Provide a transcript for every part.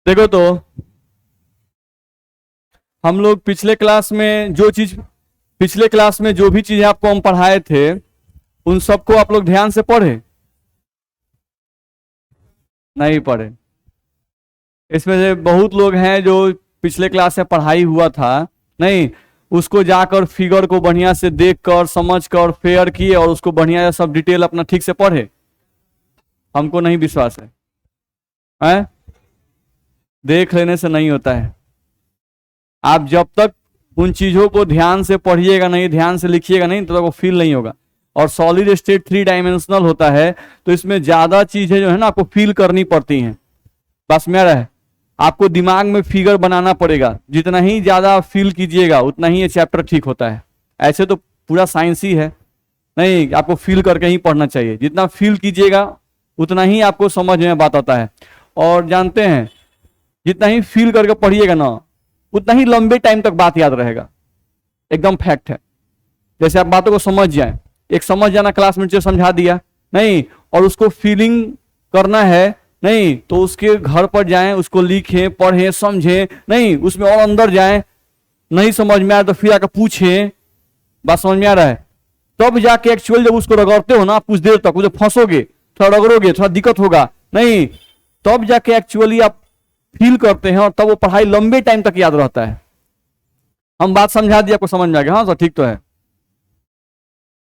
देखो तो हम लोग पिछले क्लास में जो भी चीजें आपको हम पढ़ाए थे उन सबको आप लोग ध्यान से पढ़े? नहीं पढ़े। इसमें से बहुत लोग हैं जो पिछले क्लास में पढ़ाई हुआ था, नहीं उसको जाकर फिगर को बढ़िया से देखकर समझकर फेयर किए और उसको बढ़िया सब डिटेल अपना ठीक से पढ़े। हमको नहीं विश्वास है? देख लेने से नहीं होता है। आप जब तक उन चीजों को ध्यान से पढ़िएगा नहीं, ध्यान से लिखिएगा नहीं, तो वो फील नहीं होगा। और सॉलिड स्टेट 3 डायमेंशनल होता है, तो इसमें ज्यादा चीजें जो है ना आपको फील करनी पड़ती हैं। बस मेरा है, आपको दिमाग में फिगर बनाना पड़ेगा। जितना ही ज्यादा फील कीजिएगा उतना ही ये चैप्टर ठीक होता है। ऐसे तो पूरा साइंस ही है, नहीं आपको फील करके ही पढ़ना चाहिए। जितना फील कीजिएगा उतना ही आपको समझ में बात आता है। और जानते हैं, जितना ही फील करके पढ़िएगा ना उतना ही लंबे टाइम तक बात याद रहेगा। एकदम फैक्ट है। जैसे आप बातों को समझ जाए, एक समझ जाना क्लास में जो समझा दिया नहीं, और उसको फीलिंग करना है नहीं, तो उसके घर पर जाएं, उसको लिखें, पढ़ें, समझें, नहीं उसमें और अंदर जाएं। नहीं समझ में आया तो फिर आकर पूछें। बात समझ में आ रहा है? तब जाके एक्चुअल जब उसको रगड़ते हो ना कुछ देर तक, उसे फंसोगे, थोड़ा रगड़ोगे, थोड़ा दिक्कत होगा, नहीं तब जाके एक्चुअली आप फील करते हैं और तब वो पढ़ाई लंबे टाइम तक याद रहता है। हम बात समझा दिया, आपको समझ में आ गया? हाँ सर ठीक तो है।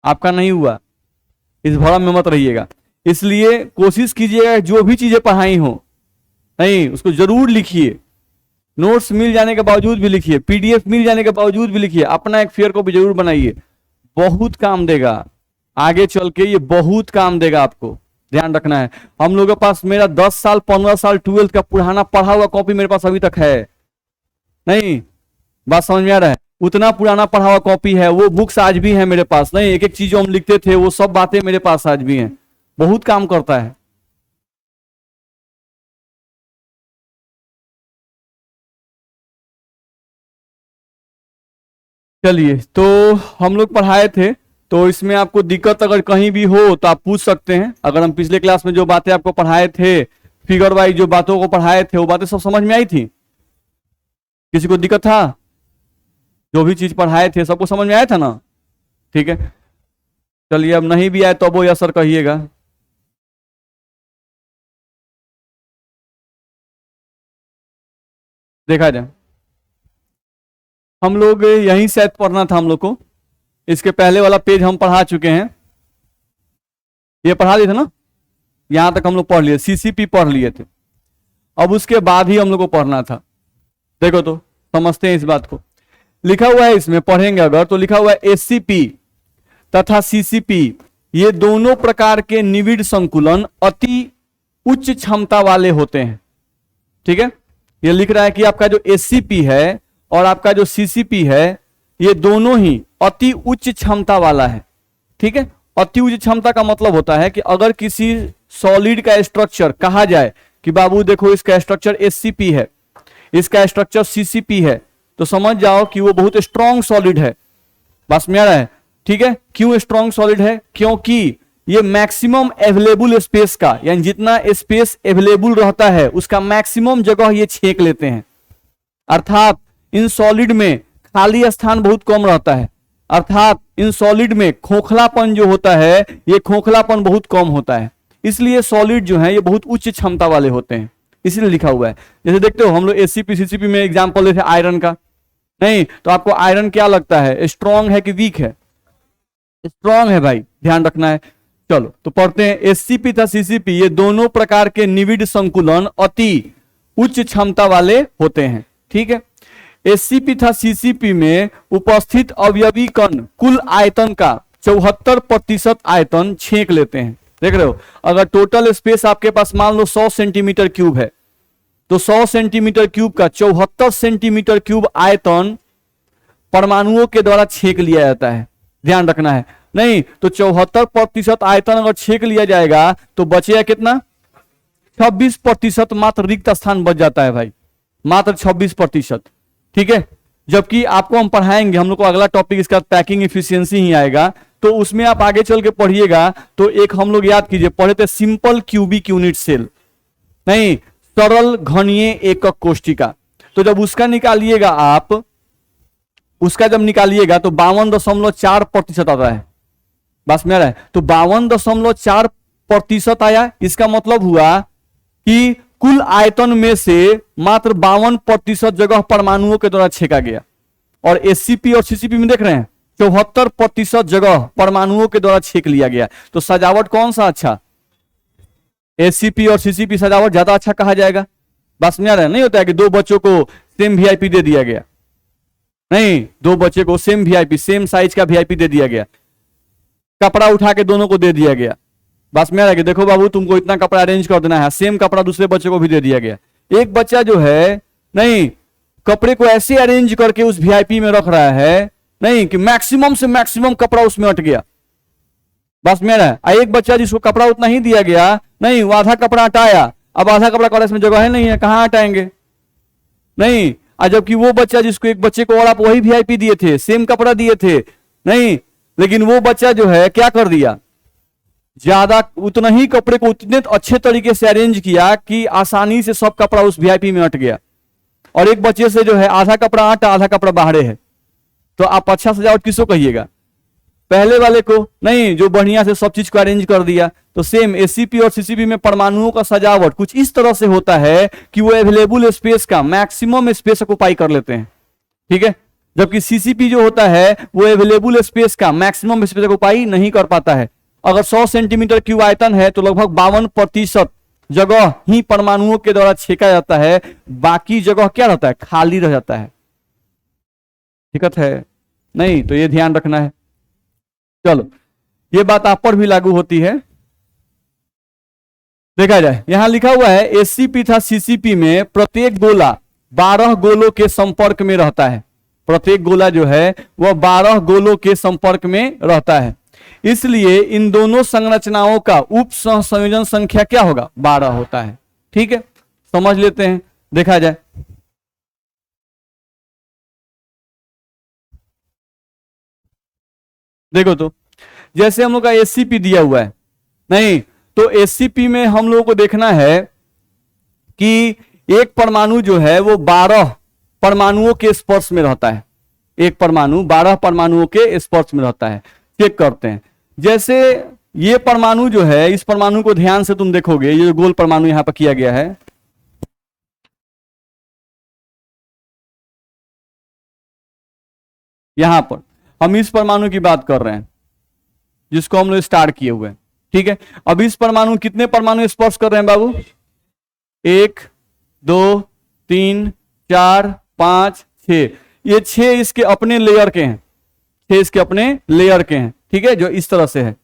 आपका नहीं हुआ, इस भरम में मत रहिएगा। इसलिए कोशिश कीजिएगा जो भी चीजें पढ़ाई हो नहीं उसको जरूर लिखिए। नोट्स मिल जाने के बावजूद भी लिखिए, पीडीएफ मिल जाने के बावजूद भी लिखिए, अपना एक फेयर कॉपी जरूर बनाइए। बहुत काम देगा आगे चल के, ये बहुत काम देगा आपको, ध्यान रखना है। हम लोगों के पास मेरा 10 साल 15 साल 12th का पुराना पढ़ा हुआ कॉपी मेरे पास अभी तक है। नहीं बात समझ में आ रहा है? उतना पुराना पढ़ा हुआ कॉपी है, वो बुक्स आज भी है मेरे पास। नहीं एक एक चीज जो हम लिखते थे वो सब बातें मेरे पास आज भी हैं। बहुत काम करता है। चलिए, तो हम लोग पढ़ाए थे, तो इसमें आपको दिक्कत अगर कहीं भी हो तो आप पूछ सकते हैं। अगर हम पिछले क्लास में जो बातें आपको पढ़ाए थे, फिगर वाइज जो बातों को पढ़ाए थे, वो बातें सब समझ में आई थी? किसी को दिक्कत था? जो भी चीज पढ़ाए थे सबको समझ में आया था ना? ठीक है, चलिए अब नहीं भी आए तो वो असर कहिएगा। देखा जाए, हम लोग यहीं शायद पढ़ना था हम लोग को। इसके पहले वाला पेज हम पढ़ा चुके हैं, ये पढ़ा लिए थे ना, यहां तक हम लोग पढ़ लिए, सीसीपी पढ़ लिए थे। अब उसके बाद ही हम लोग को पढ़ना था। देखो तो समझते हैं इस बात को। लिखा हुआ है इसमें, पढ़ेंगे अगर तो लिखा हुआ है एससीपी तथा सीसीपी ये दोनों प्रकार के निविड़ संकुलन अति उच्च क्षमता वाले होते हैं। ठीक है, ये लिख रहा है कि आपका जो एससीपी है और आपका जो सीसीपी है ये दोनों ही अति उच्च क्षमता वाला है। ठीक है, अति उच्च क्षमता का मतलब होता है कि अगर किसी सॉलिड का स्ट्रक्चर कहा जाए कि बाबू देखो इसका स्ट्रक्चर एससीपी है, इसका स्ट्रक्चर सीसीपी है, तो समझ जाओ कि वो बहुत स्ट्रॉन्ग सॉलिड है। बस में आ रहा है? ठीक है, क्यों स्ट्रॉन्ग सॉलिड है? क्योंकि ये मैक्सिमम अवेलेबल स्पेस का, यानी जितना स्पेस अवेलेबल रहता है उसका मैक्सिमम जगह ये छेक लेते हैं। अर्थात इन सॉलिड में खाली स्थान बहुत कम रहता है। अर्थात इन सॉलिड में खोखलापन जो होता है ये खोखलापन बहुत कम होता है। इसलिए सॉलिड जो है ये बहुत उच्च क्षमता वाले होते हैं, इसलिए लिखा हुआ है। जैसे देखते हो हम लोग एससीपी सीसीपी में एग्जांपल लेते हैं आयरन का, नहीं तो आपको आयरन क्या लगता है, स्ट्रॉन्ग है कि वीक है? स्ट्रॉन्ग है भाई, ध्यान रखना है। चलो तो पढ़ते हैं, एससीपी तथा सीसीपी ये दोनों प्रकार के निविड़ संकुलन अति उच्च क्षमता वाले होते हैं। ठीक है, एससीपी तथा सीसीपी में उपस्थित अवयवी कण कुल आयतन का 74% आयतन छेक लेते हैं। देख रहे हो, अगर टोटल स्पेस आपके पास मान लो 100 सेंटीमीटर क्यूब है, तो 100 सेंटीमीटर क्यूब का 74 सेंटीमीटर क्यूब आयतन परमाणुओं के द्वारा छेक लिया जाता है। ध्यान रखना है, नहीं तो 74% आयतन अगर छेक लिया जाएगा तो बचेगा कितना? 26% मात्र रिक्त स्थान बच जाता है भाई, मात्र 26%। ठीक है, जबकि आपको हम पढ़ाएंगे, हम लोग को अगला टॉपिक इसका पैकिंग इफिशियंसी ही आएगा, तो उसमें आप आगे चल के पढ़िएगा। तो एक हम लोग याद कीजिए, पढ़े थे सिंपल क्यूबिक यूनिट सेल, नहीं सरल घनीय एकक कोष्ठिका। तो जब उसका निकालिएगा आप, उसका जब निकालिएगा तो 52.4% आता है। बस मेरा है तो 52.4% आया। इसका मतलब हुआ कि कुल आयतन में से मात्र 52% जगह परमाणुओं के द्वारा छेका गया। और एससीपी और सीसीपी में देख रहे हैं 74% जगह परमाणुओं के द्वारा छेक लिया गया। तो सजावट कौन सा अच्छा, एससीपी और सीसीपी सजावट ज्यादा अच्छा कहा जाएगा। बस में आ रहा है, नहीं होता है कि दो बच्चों को सेम वीआईपी दे दिया गया, नहीं, दो बच्चे को सेम वीआईपी, सेम साइज का वीआईपी दे दिया गया, कपड़ा उठा के दोनों को दे दिया गया। बस में आ रहा है कि देखो बाबू तुमको इतना कपड़ा अरेंज कर देना है, सेम कपड़ा दूसरे बच्चे को भी दे दिया गया। एक बच्चा जो है नहीं, कपड़े को ऐसे अरेंज करके उस वीआईपी में रख रहा है नहीं कि मैक्सिमम से मैक्सिमम कपड़ा उसमें अट गया। बस मेरा एक बच्चा जिसको कपड़ा उतना ही दिया गया, नहीं वो आधा कपड़ा हटाया, अब आधा कपड़ा का इसमें जगह है नहीं है, कहां हटाएंगे, नहीं। जबकि वो बच्चा जिसको, एक बच्चे को और आप वही वीआईपी दिए थे, सेम कपड़ा दिए थे, नहीं, लेकिन वो बच्चा जो है क्या कर दिया, ज्यादा उतना ही कपड़े को उतने अच्छे तरीके से अरेंज किया कि आसानी से सब कपड़ा उस वीआईपी में अट गया। और एक बच्चे से जो है आधा कपड़ा अटा, आधा कपड़ा बाहरे है। तो आप अच्छा सजावट किसको कहिएगा, पहले वाले को, नहीं जो बढ़िया से सब चीज को अरेंज कर दिया। तो सेम एससीपी और सीसीपी में परमाणुओं का सजावट कुछ इस तरह से होता है कि वो अवेलेबल स्पेस का मैक्सिमम स्पेस ऑक्युपाई कर लेते हैं, ठीक है। जबकि सीसीपी जो होता है वो अवेलेबल स्पेस का मैक्सिमम स्पेस ऑक्युपाई नहीं कर पाता है। अगर 100 सेंटीमीटर क्यूब आयतन है तो लगभग 52% जगह ही परमाणुओं के द्वारा छेका जाता है, बाकी जगह क्या रहता है, खाली रह जाता है। दिक्कत है नहीं, तो ये ध्यान रखना है। चलो ये बात आप पर भी लागू होती है। देखा जाए यहां लिखा हुआ है एससीपी तथा सीसीपी में प्रत्येक गोला 12 गोलों के संपर्क में रहता है। प्रत्येक गोला जो है वह 12 गोलों के संपर्क में रहता है, इसलिए इन दोनों संरचनाओं का उप संयोजन संख्या क्या होगा, 12 होता है। ठीक है, समझ लेते हैं, देखा जाए। देखो तो जैसे हम लोग का एससीपी दिया हुआ है, नहीं तो एससीपी में हम लोगों को देखना है कि एक परमाणु जो है वो 12 परमाणुओं के स्पर्श में रहता है। एक परमाणु 12 परमाणुओं के स्पर्श में रहता है। चेक करते हैं, जैसे ये परमाणु जो है, इस परमाणु को ध्यान से तुम देखोगे, ये जो गोल परमाणु यहां पर किया गया है, यहां पर हम इस परमाणु की बात कर रहे हैं जिसको हम लोग स्टार्ट किए हुए हैं। ठीक है, अब इस परमाणु कितने परमाणु स्पर्श कर रहे हैं बाबू, 1 2 3 4 5 6, ये 6 इसके अपने लेयर के हैं, 6 इसके अपने लेयर के हैं। ठीक है, जो इस तरह से है,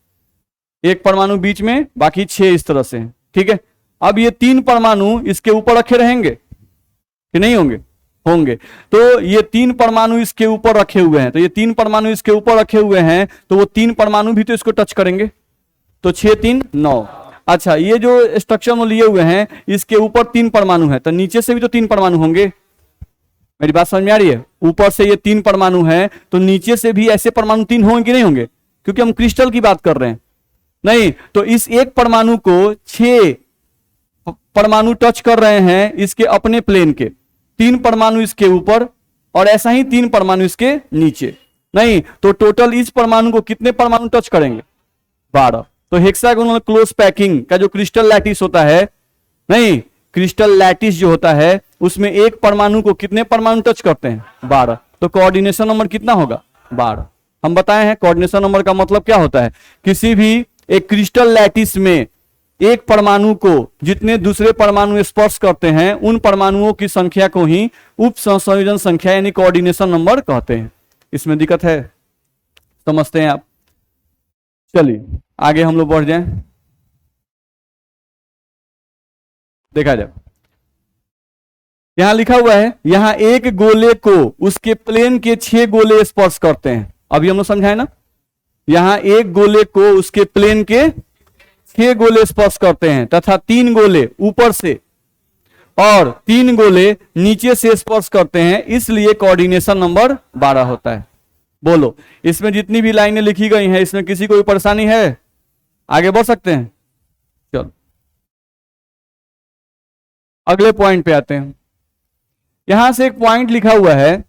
एक परमाणु बीच में, बाकी 6 इस तरह से हैं। ठीक है, अब ये 3 परमाणु इसके ऊपर रखे रहेंगे कि नहीं होंगे, होंगे। तो ये 3 परमाणु इसके ऊपर रखे हुए हैं, तो ये 3 परमाणु इसके ऊपर रखे हुए हैं, तो वो 3 परमाणु भी तो इसको टच करेंगे। तो 6 3 9। अच्छा, ये जो स्ट्रक्चर में लिए हुए हैं इसके ऊपर 3 परमाणु है, तो नीचे से भी तो 3 परमाणु होंगे। मेरी बात समझ में आ रही है, ऊपर से ये 3 परमाणु है तो नीचे से भी ऐसे परमाणु 3 होंगे कि नहीं होंगे, क्योंकि हम क्रिस्टल की बात कर रहे हैं। नहीं तो इस एक परमाणु को 6 परमाणु टच कर रहे हैं इसके अपने प्लेन के, 3 परमाणु इसके ऊपर और ऐसा ही 3 परमाणु इसके नीचे। नहीं तो टोटल इस परमाणु को कितने परमाणु टच करेंगे, 12। तो हेक्सागोनल क्लोज पैकिंग का जो क्रिस्टल लैटिस होता है, नहीं क्रिस्टल लैटिस जो होता है उसमें एक परमाणु को कितने परमाणु टच करते हैं, 12। तो कोऑर्डिनेशन नंबर कितना होगा, 12। हम बताए हैं कोऑर्डिनेशन नंबर का मतलब क्या होता है, किसी भी एक क्रिस्टल लैटिस में एक परमाणु को जितने दूसरे परमाणु स्पर्श करते हैं उन परमाणुओं की संख्या को ही उप संयोजन संख्या यानी कोऑर्डिनेशन नंबर कहते हैं। इसमें दिक्कत है, समझते हैं आप। चलिए आगे हम लोग बढ़ जाएं, देखा जाए। यहां लिखा हुआ है, यहां एक गोले को उसके प्लेन के 6 गोले स्पर्श करते हैं। अभी हम लोग समझाए ना, यहां एक गोले को उसके प्लेन के 6 गोले स्पर्श करते हैं तथा 3 गोले ऊपर से और 3 गोले नीचे से स्पर्श करते हैं, इसलिए कोऑर्डिनेशन नंबर 12 होता है। बोलो, इसमें जितनी भी लाइनें लिखी गई हैं इसमें किसी को भी परेशानी है, आगे बढ़ सकते हैं। चलो अगले पॉइंट पे आते हैं। यहां से एक पॉइंट लिखा हुआ है,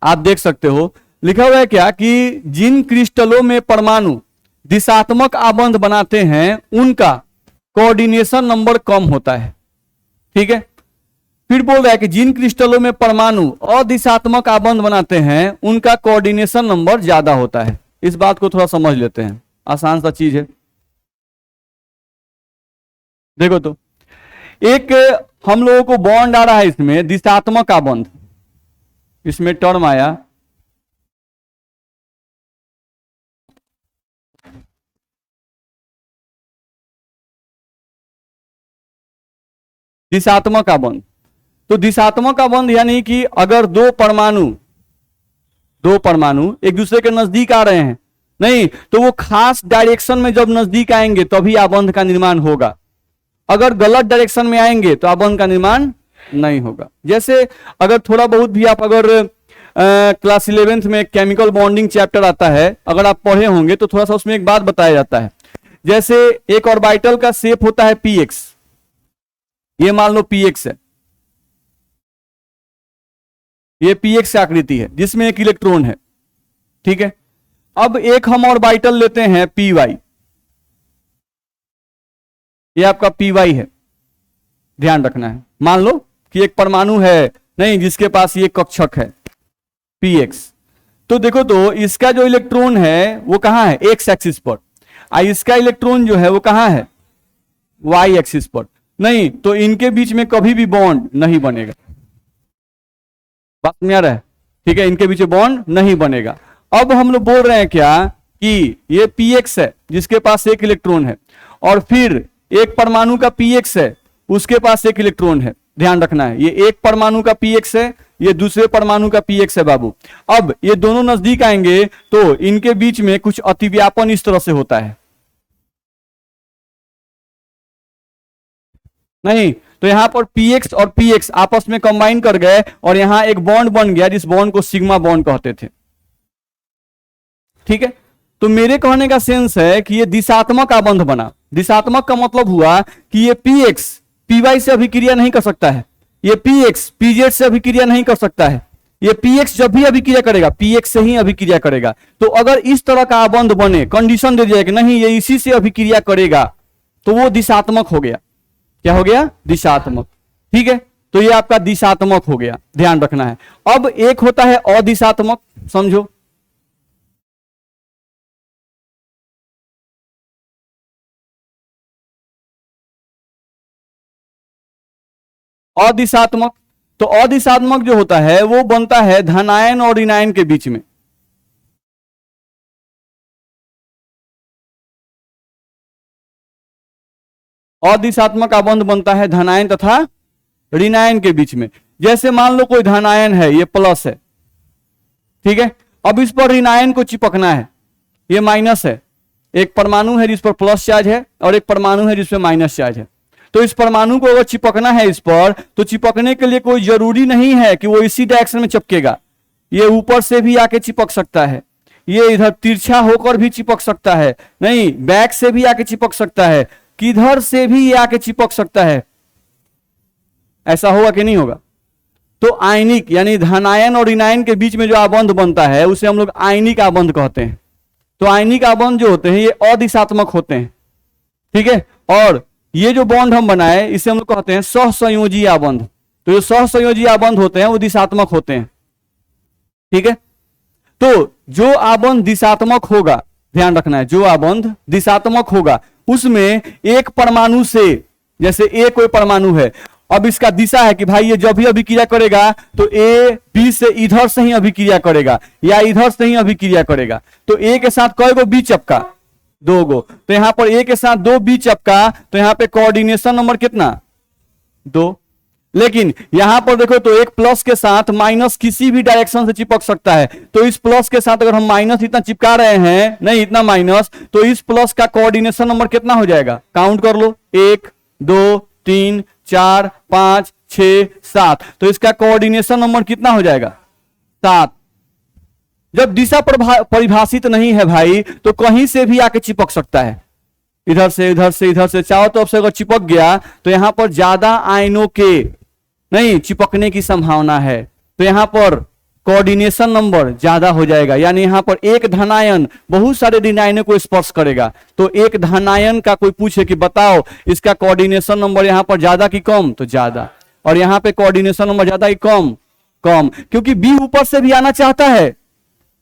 आप देख सकते हो, लिखा हुआ है क्या कि जिन क्रिस्टलों में परमाणु दिशात्मक आबंध बनाते हैं उनका कोऑर्डिनेशन नंबर कम होता है। ठीक है, फिर बोल रहा है कि जिन क्रिस्टलों में परमाणु अदिशात्मक आबंध बनाते हैं उनका कोऑर्डिनेशन नंबर ज्यादा होता है। इस बात को थोड़ा समझ लेते हैं, आसान सा चीज है। देखो तो एक हम लोगों को बॉन्ड आ रहा है, इसमें दिशात्मक आबंध, इसमें टर्म आया दिशात्मक आबंध। तो दिशात्मक आबंध यानी कि अगर दो परमाणु एक दूसरे के नजदीक आ रहे हैं, नहीं तो वो खास डायरेक्शन में जब नजदीक आएंगे तभी आबंध का निर्माण होगा। अगर गलत डायरेक्शन में आएंगे तो आबंध का निर्माण नहीं होगा। जैसे अगर थोड़ा बहुत भी आप अगर क्लास 11th में केमिकल बॉन्डिंग चैप्टर आता है, अगर आप पढ़े होंगे तो थोड़ा सा उसमें एक बात बताया जाता है। जैसे एक ऑर्बिटल का शेप होता है px, ये मान लो px है, ये px आकृति है जिसमें एक इलेक्ट्रॉन है। ठीक है, अब एक हम ऑर्बिटल लेते हैं py, ये आपका py है, ध्यान रखना है। मान लो कि एक परमाणु है नहीं जिसके पास ये कक्षक है px, तो देखो तो इसका जो इलेक्ट्रॉन है वो कहां है, x एक्सिस पर, इसका इलेक्ट्रॉन जो है वो कहां है, y एक्सिस पर। नहीं तो इनके बीच में कभी भी बॉन्ड नहीं बनेगा। बात में आ रहा है? ठीक है, इनके बीच बॉन्ड नहीं बनेगा। अब हम लोग बोल रहे हैं क्या कि ये px है जिसके पास एक इलेक्ट्रॉन है, और फिर एक परमाणु का px है उसके पास एक इलेक्ट्रॉन है। ध्यान रखना है, ये एक परमाणु का px है, ये दूसरे परमाणु का px है बाबू। अब ये दोनों नजदीक आएंगे तो इनके बीच में कुछ अतिव्यापन इस तरह से होता है, नहीं तो यहां पर px और px आपस में कंबाइन कर गए और यहां एक बॉन्ड बन गया जिस बॉन्ड को सिग्मा बॉन्ड कहते थे। ठीक है, तो मेरे कहने का सेंस है कि ये दिशात्मक आबंध बना। दिशात्मक का मतलब हुआ कि ये px py से अभिक्रिया नहीं कर सकता है, ये px pz से अभिक्रिया नहीं कर सकता है, ये px जब भी अभिक्रिया करेगा px से ही अभिक्रिया करेगा। तो अगर इस तरह का आबंध बने, कंडीशन दे दिया कि नहीं ये इसी से अभिक्रिया करेगा, तो वो दिशात्मक हो गया। क्या हो गया, दिशात्मक। ठीक है, तो ये आपका दिशात्मक हो गया, ध्यान रखना है। अब एक होता है अदिशात्मक, समझो। अदिशात्मक, तो अदिशात्मक जो होता है वो बनता है धनायन और ऋणायन के बीच में। अदिशात्मक आबंध बनता है धनायन तथा ऋणायन के बीच में। जैसे मान लो कोई धनायन है, ये प्लस है, ठीक है, अब इस पर ऋणायन को चिपकना है, ये माइनस है। एक परमाणु है जिस पर प्लस चार्ज है और एक परमाणु है जिस पर माइनस चार्ज है। तो इस परमाणु को अगर चिपकना है इस पर, तो चिपकने के लिए कोई जरूरी नहीं है कि वो इसी डायरेक्शन में चिपकेगा। ये ऊपर से भी आके चिपक सकता है, ये इधर तिरछा होकर भी चिपक सकता है, नहीं बैक से भी आके चिपक सकता है, किधर से भी ये आके चिपक सकता है। ऐसा होगा कि नहीं होगा? तो आयनिक यानी धनायन और ऋणायन के बीच में जो आबंध बनता है उसे हम लोग आयनिक आबंध कहते हैं। तो आयनिक आबंध जो होते हैं ये अदिशात्मक होते हैं। ठीक है, और ये जो बॉन्ड हम बनाए इसे हम लोग कहते हैं सहसंयोजी आबंध। तो जो सहसंयोजी आबंध होते हैं वो दिशात्मक होते हैं। ठीक है, तो जो आबंध दिशात्मक होगा, ध्यान रखना है, जो आबंध दिशात्मक होगा उसमें एक परमाणु से, जैसे ए कोई परमाणु है, अब इसका दिशा है कि भाई ये जब भी अभिक्रिया करेगा तो ए बी से इधर से ही अभिक्रिया करेगा या इधर से ही अभिक्रिया करेगा। तो ए के साथ कई गो बी चपका, 2 गो। तो यहां पर ए के साथ 2 बी चपका, तो यहां पे कोऑर्डिनेशन नंबर कितना, 2। लेकिन यहां पर देखो तो एक प्लस के साथ माइनस किसी भी डायरेक्शन से चिपक सकता है। तो इस प्लस के साथ अगर हम माइनस इतना चिपका रहे हैं, नहीं इतना माइनस, तो इस प्लस का कोऑर्डिनेशन नंबर कितना हो जाएगा, काउंट कर लो, 1 2 3 4 5 6 7। तो इसका कोऑर्डिनेशन नंबर कितना हो जाएगा, 7। जब दिशा परिभाषित नहीं है भाई तो कहीं से भी आके चिपक सकता है। इधर से इधर से इधर से चारों तरफ से अगर चिपक गया तो यहां पर ज्यादा आयनों के नहीं चिपकने की संभावना है, तो यहां पर कोऑर्डिनेशन नंबर ज्यादा हो जाएगा। यानी यहां पर एक धनायन बहुत सारे ऋणायनों को स्पर्श करेगा, तो एक धनायन का कोई पूछे कि बताओ इसका कोऑर्डिनेशन नंबर यहां पर ज्यादा कि कम, तो ज्यादा। और यहां पे कोऑर्डिनेशन नंबर ज्यादा कि कम, कम, क्योंकि बी ऊपर से भी आना चाहता है,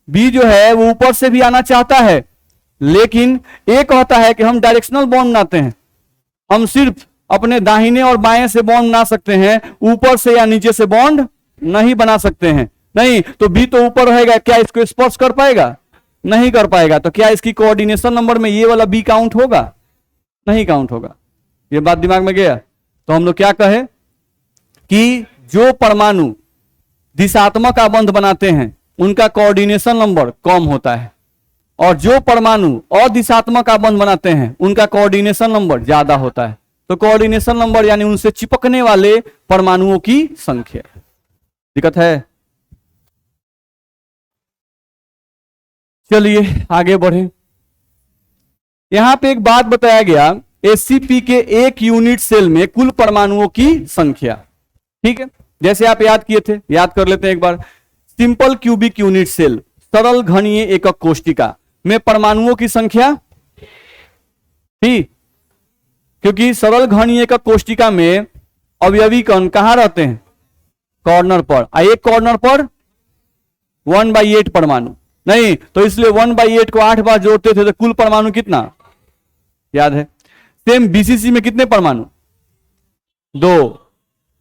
बी जो है वो ऊपर से भी आना चाहता है, लेकिन एक होता है कि हम डायरेक्शनल बॉन्ड बनाते हैं, हम सिर्फ अपने दाहिने और बाएं से बॉन्ड बना सकते हैं, ऊपर से या नीचे से बॉन्ड नहीं बना सकते हैं। नहीं तो बी तो ऊपर रहेगा, क्या इसको स्पर्श कर पाएगा? नहीं कर पाएगा। तो क्या इसकी कोऑर्डिनेशन नंबर में ये वाला बी काउंट होगा? नहीं काउंट होगा। ये बात दिमाग में गया? तो हम लोग क्या कहे कि जो परमाणु दिशात्मक आबंध बनाते हैं उनका कोऑर्डिनेशन नंबर कम होता है, और जो परमाणु अदिशात्मक आबंध बनाते हैं उनका कोऑर्डिनेशन नंबर ज्यादा होता है। तो कोऑर्डिनेशन नंबर यानी उनसे चिपकने वाले परमाणुओं की संख्या। दिक्कत है? चलिए आगे बढ़े। यहां पे एक बात बताया गया, एससीपी के एक यूनिट सेल में कुल परमाणुओं की संख्या। ठीक है, जैसे आप याद किए थे, याद कर लेते हैं एक बार। सिंपल क्यूबिक यूनिट सेल, सरल घनीय एकक कोष्टिका में परमाणुओं की संख्या थी, क्योंकि सरल घनीय एकक कोष्टिका में अवयवी कण कहां रहते हैं? कॉर्नर पर। एक कॉर्नर पर 1/8 परमाणु नहीं, तो इसलिए 1/8 को 8 बार जोड़ते थे तो कुल परमाणु कितना याद है? सेम बीसीसी में कितने परमाणु? 2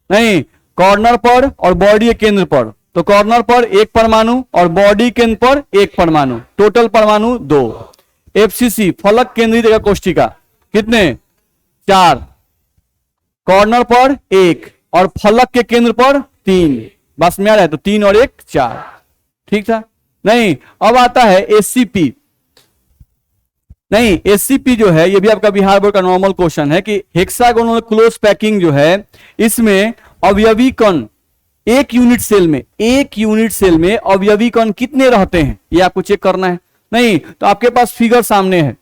नहीं, कॉर्नर पर और बॉडी के केंद्र पर, तो कॉर्नर पर 1 परमाणु और बॉडी केंद्र पर 1 परमाणु, टोटल परमाणु 2। एफसीसी फलक केंद्रित एकक कोष्टिका कितने? 4, कॉर्नर पर 1 और फलक के केंद्र पर 3। बस में आ रहा है, तो 3 और 1 4। ठीक था? नहीं, अब आता है एससीपी। नहीं, एससीपी जो है ये भी आपका बिहार बोर्ड का नॉर्मल क्वेश्चन है कि हेक्सागोनल क्लोज पैकिंग जो है इसमें अवयवी कण एक यूनिट सेल में अवयवी कण कितने रहते हैं ये आपको चेक करना है। नहीं तो आपके पास फिगर सामने है,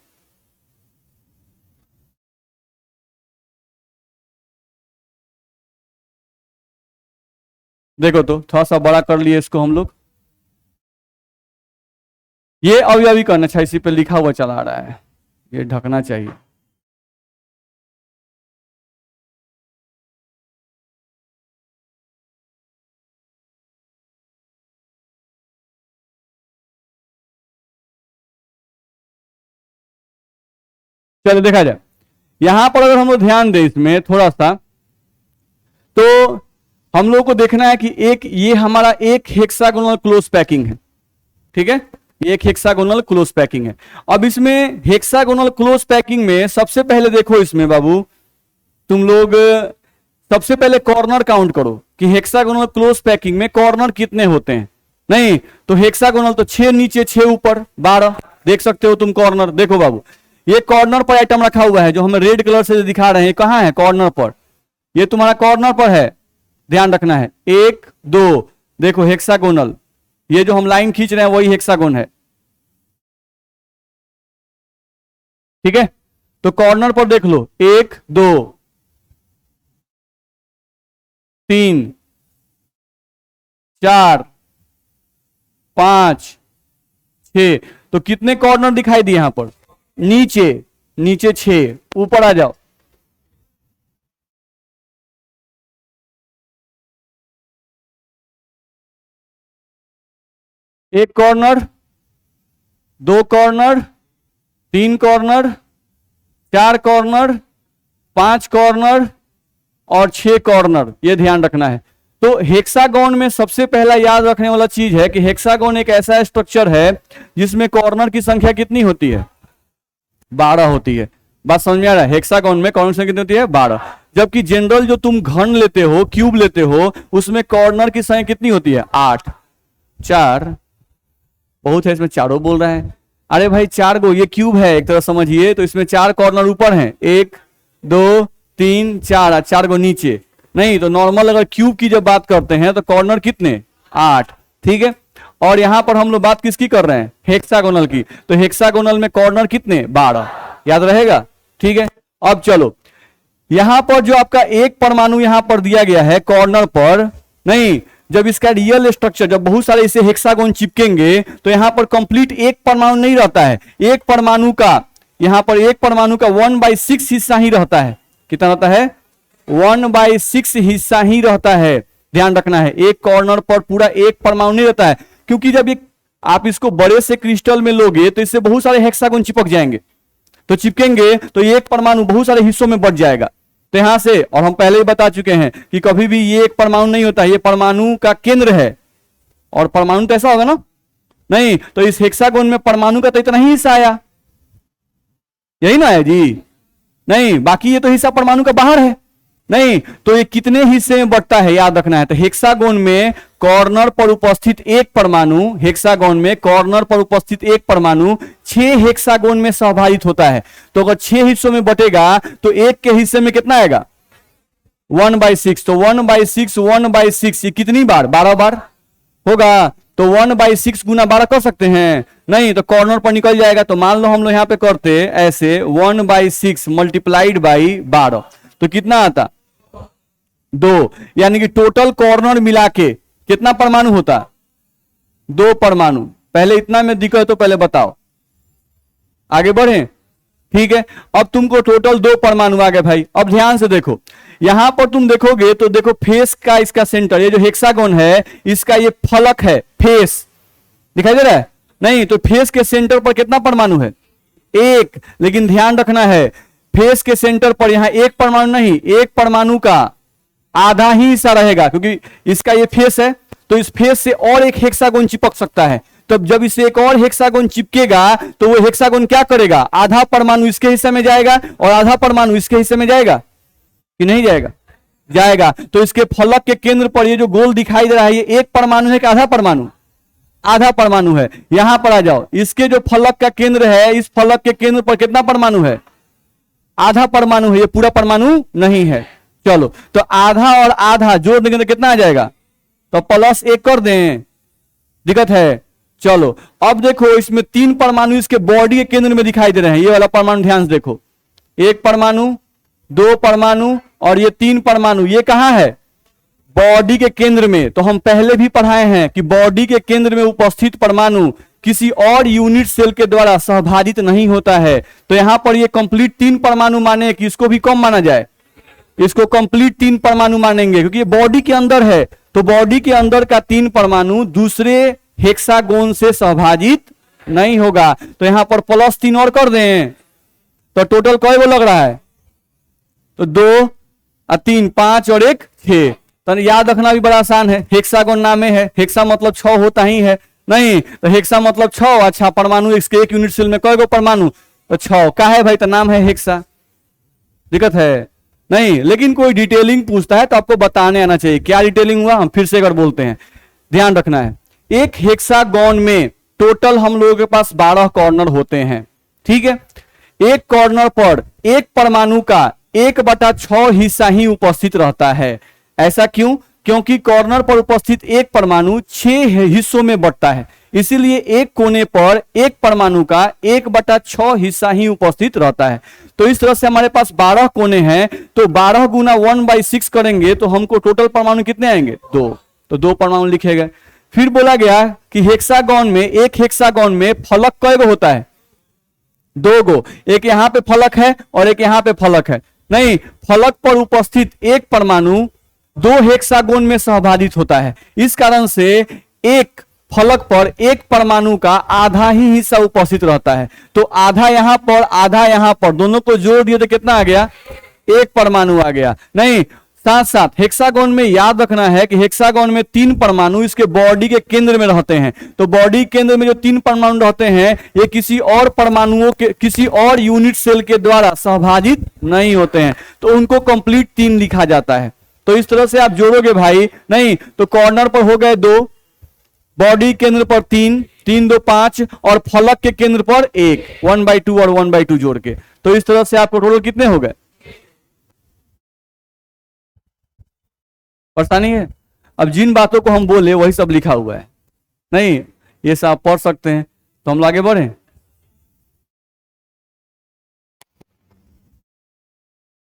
देखो तो थोड़ा सा बड़ा कर लिए इसको हम लोग। ये अवयवी कण, अच्छा इसी पे लिखा हुआ चला रहा है, ये ढकना चाहिए। चलो देखा जाए, यहां पर अगर हम लोग ध्यान दें इसमें थोड़ा सा, तो हम लोग को देखना है कि एक ये हमारा एक हेक्सागोनल क्लोज पैकिंग है। ठीक है, ये एक हेक्सागोनल क्लोज पैकिंग है। अब इसमें हेक्सागोनल क्लोज पैकिंग में सबसे पहले देखो, इसमें बाबू तुम लोग सबसे पहले कॉर्नर काउंट करो कि हेक्सागोनल क्लोज पैकिंग में कॉर्नर कितने होते हैं। नहीं तो हेक्सागोनल तो 6 नीचे 6 ऊपर 12, देख सकते हो तुम कॉर्नर। देखो बाबू, ये कॉर्नर पर आइटम रखा हुआ है जो हम रेड कलर से दिखा रहे हैं, कहां है? कॉर्नर पर। ये तुम्हारा कॉर्नर पर है, ध्यान रखना है। 1 2 देखो हेक्सागोनल, ये जो हम लाइन खींच रहे हैं वही हेक्सागोन है। ठीक है, तो कॉर्नर पर देख लो 1 2 3 4 5 6, तो कितने कॉर्नर दिखाई दिए यहां पर? नीचे 6, ऊपर आ जाओ। एक corner, 2 corner, 3 corner, 4 corner, 5 corner और 6 कॉर्नर, ये ध्यान रखना है। तो हेक्सागोन में सबसे पहला याद रखने वाला चीज है कि हेक्सागोन एक ऐसा स्ट्रक्चर है जिसमें कॉर्नर की संख्या कितनी होती है? 12 होती है। बात समझ में आ रहा है? हेक्सागोन में कॉर्नर संख्या कितनी होती है? 12। जबकि जनरल जो तुम घन लेते हो, क्यूब लेते हो, उसमें कॉर्नर की संख्या कितनी होती है? 8। 4 बहुत है, इसमें चारों बोल रहे हैं। अरे भाई 4 गो, ये क्यूब है एक तरह समझिए, तो इसमें 4 कॉर्नर ऊपर हैं, 1 2 3 4, 4 गो नीचे। नहीं तो नॉर्मल अगर क्यूब की जब बात करते हैं तो कॉर्नर कितने? 8। ठीक है, और यहां पर हम लोग बात किसकी कर रहे हैं? हेक्सागोनल की। तो हेक्सागोनल में कॉर्नर कितने? 12, याद रहेगा। ठीक है, अब चलो यहां पर जो आपका एक परमाणु यहां पर दिया गया है कॉर्नर पर, नहीं, जब इसका रियल स्ट्रक्चर, जब बहुत सारे इसे हेक्सागोन चिपकेंगे तो यहां पर कंप्लीट एक परमाणु नहीं रहता है, एक परमाणु का, यहां पर एक परमाणु का 1/6 हिस्सा ही रहता है। कितना रहता है? 1/6 हिस्सा ही रहता है। ध्यान रखना है, एक कॉर्नर पर पूरा एक परमाणु नहीं रहता है, क्योंकि जब एक आप इसको बड़े से क्रिस्टल में लोगे तो इससे बहुत सारे हेक्सागोन चिपक जाएंगे, तो चिपकेंगे तो ये एक परमाणु बहुत सारे हिस्सों में बट जाएगा। तो यहां से, और हम पहले ही बता चुके हैं कि कभी भी ये एक परमाणु नहीं होता, ये परमाणु का केंद्र है, और परमाणु तो ऐसा होगा ना, नहीं, तो इस हेक्सागोन में परमाणु का तो इतना ही हिस्सा आया, यही ना है जी, नहीं, बाकी ये तो हिस्सा परमाणु का बाहर है, नहीं, तो ये कितने हिस्से में बंटता है याद रखना है। तो हेक्सागोन में कॉर्नर पर उपस्थित एक परमाणु, हेक्सागोन में कॉर्नर पर उपस्थित एक परमाणु 6 हेक्सागोन में सहभागित होता है। तो अगर 6 हिस्सों में बटेगा तो एक के हिस्से में कितना आएगा? 1/6। तो 1/6 ये कितनी बार? 12 बार होगा। तो 1/6 गुना 12 कर सकते हैं? नहीं, तो कॉर्नर पर निकल जाएगा। तो मान लो हम लोग यहां पे करते ऐसे 1/6 मल्टीप्लाइड बाई 12, तो कितना आता? 2, यानी कि टोटल कॉर्नर मिला के कितना परमाणु होता? 2 परमाणु। पहले इतना में दिक्कत तो पहले बताओ, आगे बढ़े, ठीक है। अब तुमको टोटल 2 परमाणु आ गए भाई। अब ध्यान से देखो, यहां पर तुम देखोगे तो देखो फेस का इसका सेंटर, ये जो हेक्सागोन है इसका ये फलक है, फेस दिखाई दे रहा है? नहीं, तो फेस के सेंटर पर कितना परमाणु है? 1। लेकिन ध्यान रखना है, फेस के सेंटर पर यहां एक परमाणु नहीं, एक परमाणु का आधा ही हिस्सा रहेगा, क्योंकि इसका ये फेस है, तो इस फेस से और एक हेक्सागोन चिपक सकता है। तब जब इसे एक और हेक्सागोन चिपकेगा तो वो हेक्सागोन क्या करेगा? आधा परमाणु इसके हिस्से में जाएगा और आधा परमाणु इसके हिस्से में जाएगा कि नहीं जाएगा? जाएगा। तो इसके फलक के केंद्र पर ये जो गोल दिखाई दे रहा है, ये एक परमाणु है कि आधा परमाणु? आधा परमाणु है। यहां पर आ जाओ, इसके जो फलक का केंद्र है, इस फलक के केंद्र पर कितना परमाणु है? आधा परमाणु है, ये पूरा परमाणु नहीं है। चलो, तो आधा और आधा जोड़ देंगे तो कितना आ जाएगा? तो +1 कर दें, दिक्कत है? चलो, अब देखो इसमें 3 परमाणु इसके बॉडी के केंद्र में दिखाई दे रहे हैं। ये वाला परमाणु ध्यान से देखो, 1 परमाणु, 2 परमाणु और ये 3 परमाणु, ये कहां है? बॉडी के केंद्र में। तो हम पहले भी पढ़ाए हैं कि बॉडी के केंद्र में उपस्थित परमाणु किसी और यूनिट सेल के द्वारा सहभाजित नहीं होता है। तो यहां पर ये कंप्लीट 3 परमाणु माने कि इसको भी कम माना जाए? इसको कंप्लीट 3 परमाणु मानेंगे, क्योंकि ये बॉडी के अंदर है। तो बॉडी के अंदर का 3 परमाणु दूसरे हेक्सागोन से सहभाजित नहीं होगा। तो यहां पर +3 और कर दें तो टोटल कई वो लग रहा है? तो 2 और 3 5 और 1 6। तो याद रखना भी बड़ा आसान है, हेक्सागोन नाम है, हेक्सा मतलब 6 होता ही है, नहीं, तो हेक्सा मतलब 6। अच्छा, परमाणु इसके एक यूनिट सेल में कई गो परमाणु? तो 6 का है भाई, तो नाम है हेक्सा। दिक्कत है? नहीं, लेकिन कोई डिटेलिंग पूछता है तो आपको बताने आना चाहिए। क्या डिटेलिंग हुआ, हम फिर से अगर बोलते हैं, ध्यान रखना है। एक हेक्सागोन में टोटल हम लोगों के पास 12 कॉर्नर होते हैं, ठीक है। एक कॉर्नर पर एक परमाणु का 1/6 हिस्सा ही उपस्थित रहता है। ऐसा क्यों? क्योंकि कॉर्नर पर उपस्थित एक परमाणु 6 हिस्सों में बंटता है, इसीलिए एक कोने पर एक परमाणु का 1/6 हिस्सा ही उपस्थित रहता है। तो इस तरह से हमारे पास 12 कोने हैं, तो 12 गुना 1/6 करेंगे तो हमको टोटल परमाणु कितने आएंगे? 2। तो 2 परमाणु लिखे गए। फिर बोला गया कि हेक्सागोन में, एक हेक्सागोन में फलक कई गो होता है? 2 गो। एक यहां पे फलक है और एक यहां पे फलक है। नहीं, फलक पर उपस्थित एक परमाणु 2 हेक्सागोन में सहभागित होता है। इस कारण से एक फलक पर एक परमाणु का आधा ही हिस्सा उपस्थित रहता है। तो आधा यहां पर, आधा यहां पर, दोनों को जोड़ दिए तो कितना आ गया? 1 परमाणु आ गया। नहीं, साथ साथ हेक्सागोन में याद रखना है कि हेक्सागोन में 3 परमाणु इसके बॉडी के केंद्र में रहते हैं। तो बॉडी केंद्र में जो 3 परमाणु रहते हैं, ये किसी और परमाणुओं के, किसी और यूनिट सेल के द्वारा सहभाजित नहीं होते हैं, तो उनको कंप्लीट 3 लिखा जाता है। तो इस तरह से आप जोड़ोगे भाई, नहीं तो कॉर्नर पर हो गए 2, बॉडी केंद्र पर 3, 3 2 5 और फलक के केंद्र पर 1, 1/2 और 1/2 जोड़ के। तो इस तरह से आपको टोटल कितने हो गए? परेशानी है? अब जिन बातों को हम बोले वही सब लिखा हुआ है, नहीं, ये सब आप पढ़ सकते हैं। तो हम आगे बढ़े।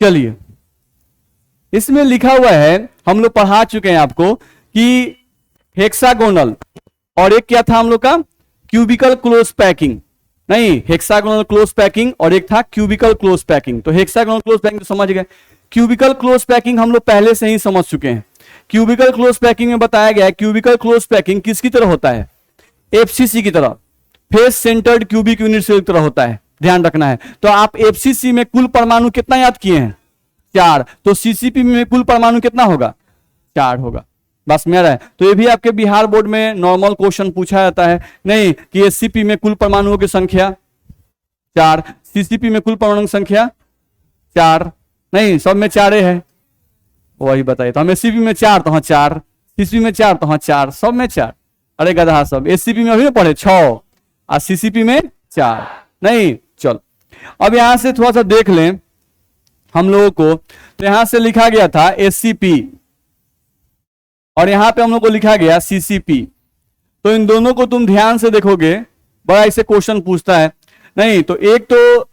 चलिए, इसमें लिखा हुआ है, हम लोग पढ़ा चुके हैं आपको कि हेक्सागोनल और एक क्या था हम लोग का, क्यूबिकल क्लोज पैकिंग। नहीं, हेक्सागोनल क्लोज पैकिंग और एक था क्यूबिकल क्लोज पैकिंग। तो हेक्सागोनल क्लोज पैकिंग तो समझ गए, क्यूबिकल क्लोज पैकिंग हम लोग पहले से ही समझ चुके हैं। क्यूबिकल क्लोज पैकिंग में बताया गया है, क्यूबिकल क्लोज पैकिंग किसकी तरह होता है, एफसीसी की तरह, face centred cubic unit cell की तरह होता है, ध्यान रखना है। तो आप एफसीसी में कुल परमाणु कितना याद किए हैं, 4, तो सीसीपी में कुल परमाणु कितना होगा, 4 होगा, बस मेरा है। तो ये भी आपके बिहार बोर्ड में नॉर्मल क्वेश्चन पूछा जाता है, नहीं कि एससीपी में कुल परमाणुओं की संख्या 4, सीसीपी में कुल परमाणु की संख्या 4, नहीं सब में 4 है, वही बताइए। तो हम एससीपी में 4 तो हाँ 4, सीसीपी में 4 तो हाँ 4, सब में 4। अरे गधा सब, एससीपी में अभी ना पढ़े 6 और सीसीपी में 4, नहीं। चलो अब यहां से थोड़ा सा देख लें हम लोगों को, तो यहां से लिखा गया था एससीपी और यहां पे हम लोग को लिखा गया सीसीपी। तो इन दोनों को तुम ध्यान से देखोगे, बड़ा ऐसे क्वेश्चन पूछता है। नहीं तो एक तो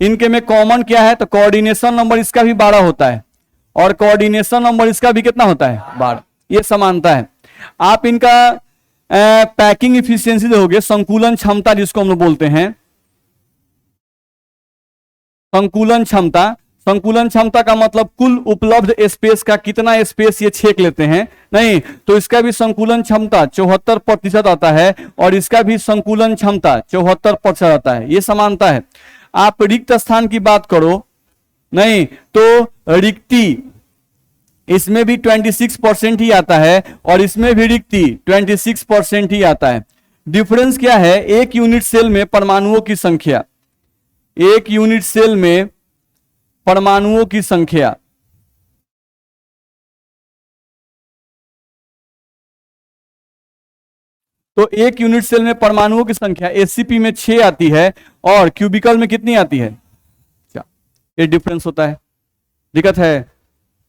इनके में कॉमन क्या है, तो कोऑर्डिनेशन नंबर इसका भी 12 होता है और कोऑर्डिनेशन नंबर इसका भी कितना होता है, 12, ये समानता है। आप इनका पैकिंग इफिशियंसी देखोगे, संकुलन क्षमता जिसको हम लोग बोलते हैं, संकुलन क्षमता, संकुलन क्षमता का मतलब कुल उपलब्ध स्पेस का कितना स्पेस ये छेक लेते हैं। नहीं तो इसका भी संकुलन क्षमता 74% आता है और इसका भी संकुलन क्षमता 74% आता है, ये समानता है। आप रिक्त स्थान की बात करो, नहीं तो रिक्ति इसमें भी 26% ही आता है और इसमें भी रिक्ति 26% ही आता है। डिफरेंस क्या है, एक यूनिट सेल में परमाणुओं की संख्या, एक यूनिट सेल में परमाणुओं की संख्या, तो एक यूनिट सेल में परमाणुओं की संख्या एससीपी में 6 आती है और क्यूबिकल में कितनी आती है, ये डिफरेंस होता है। दिक्कत है,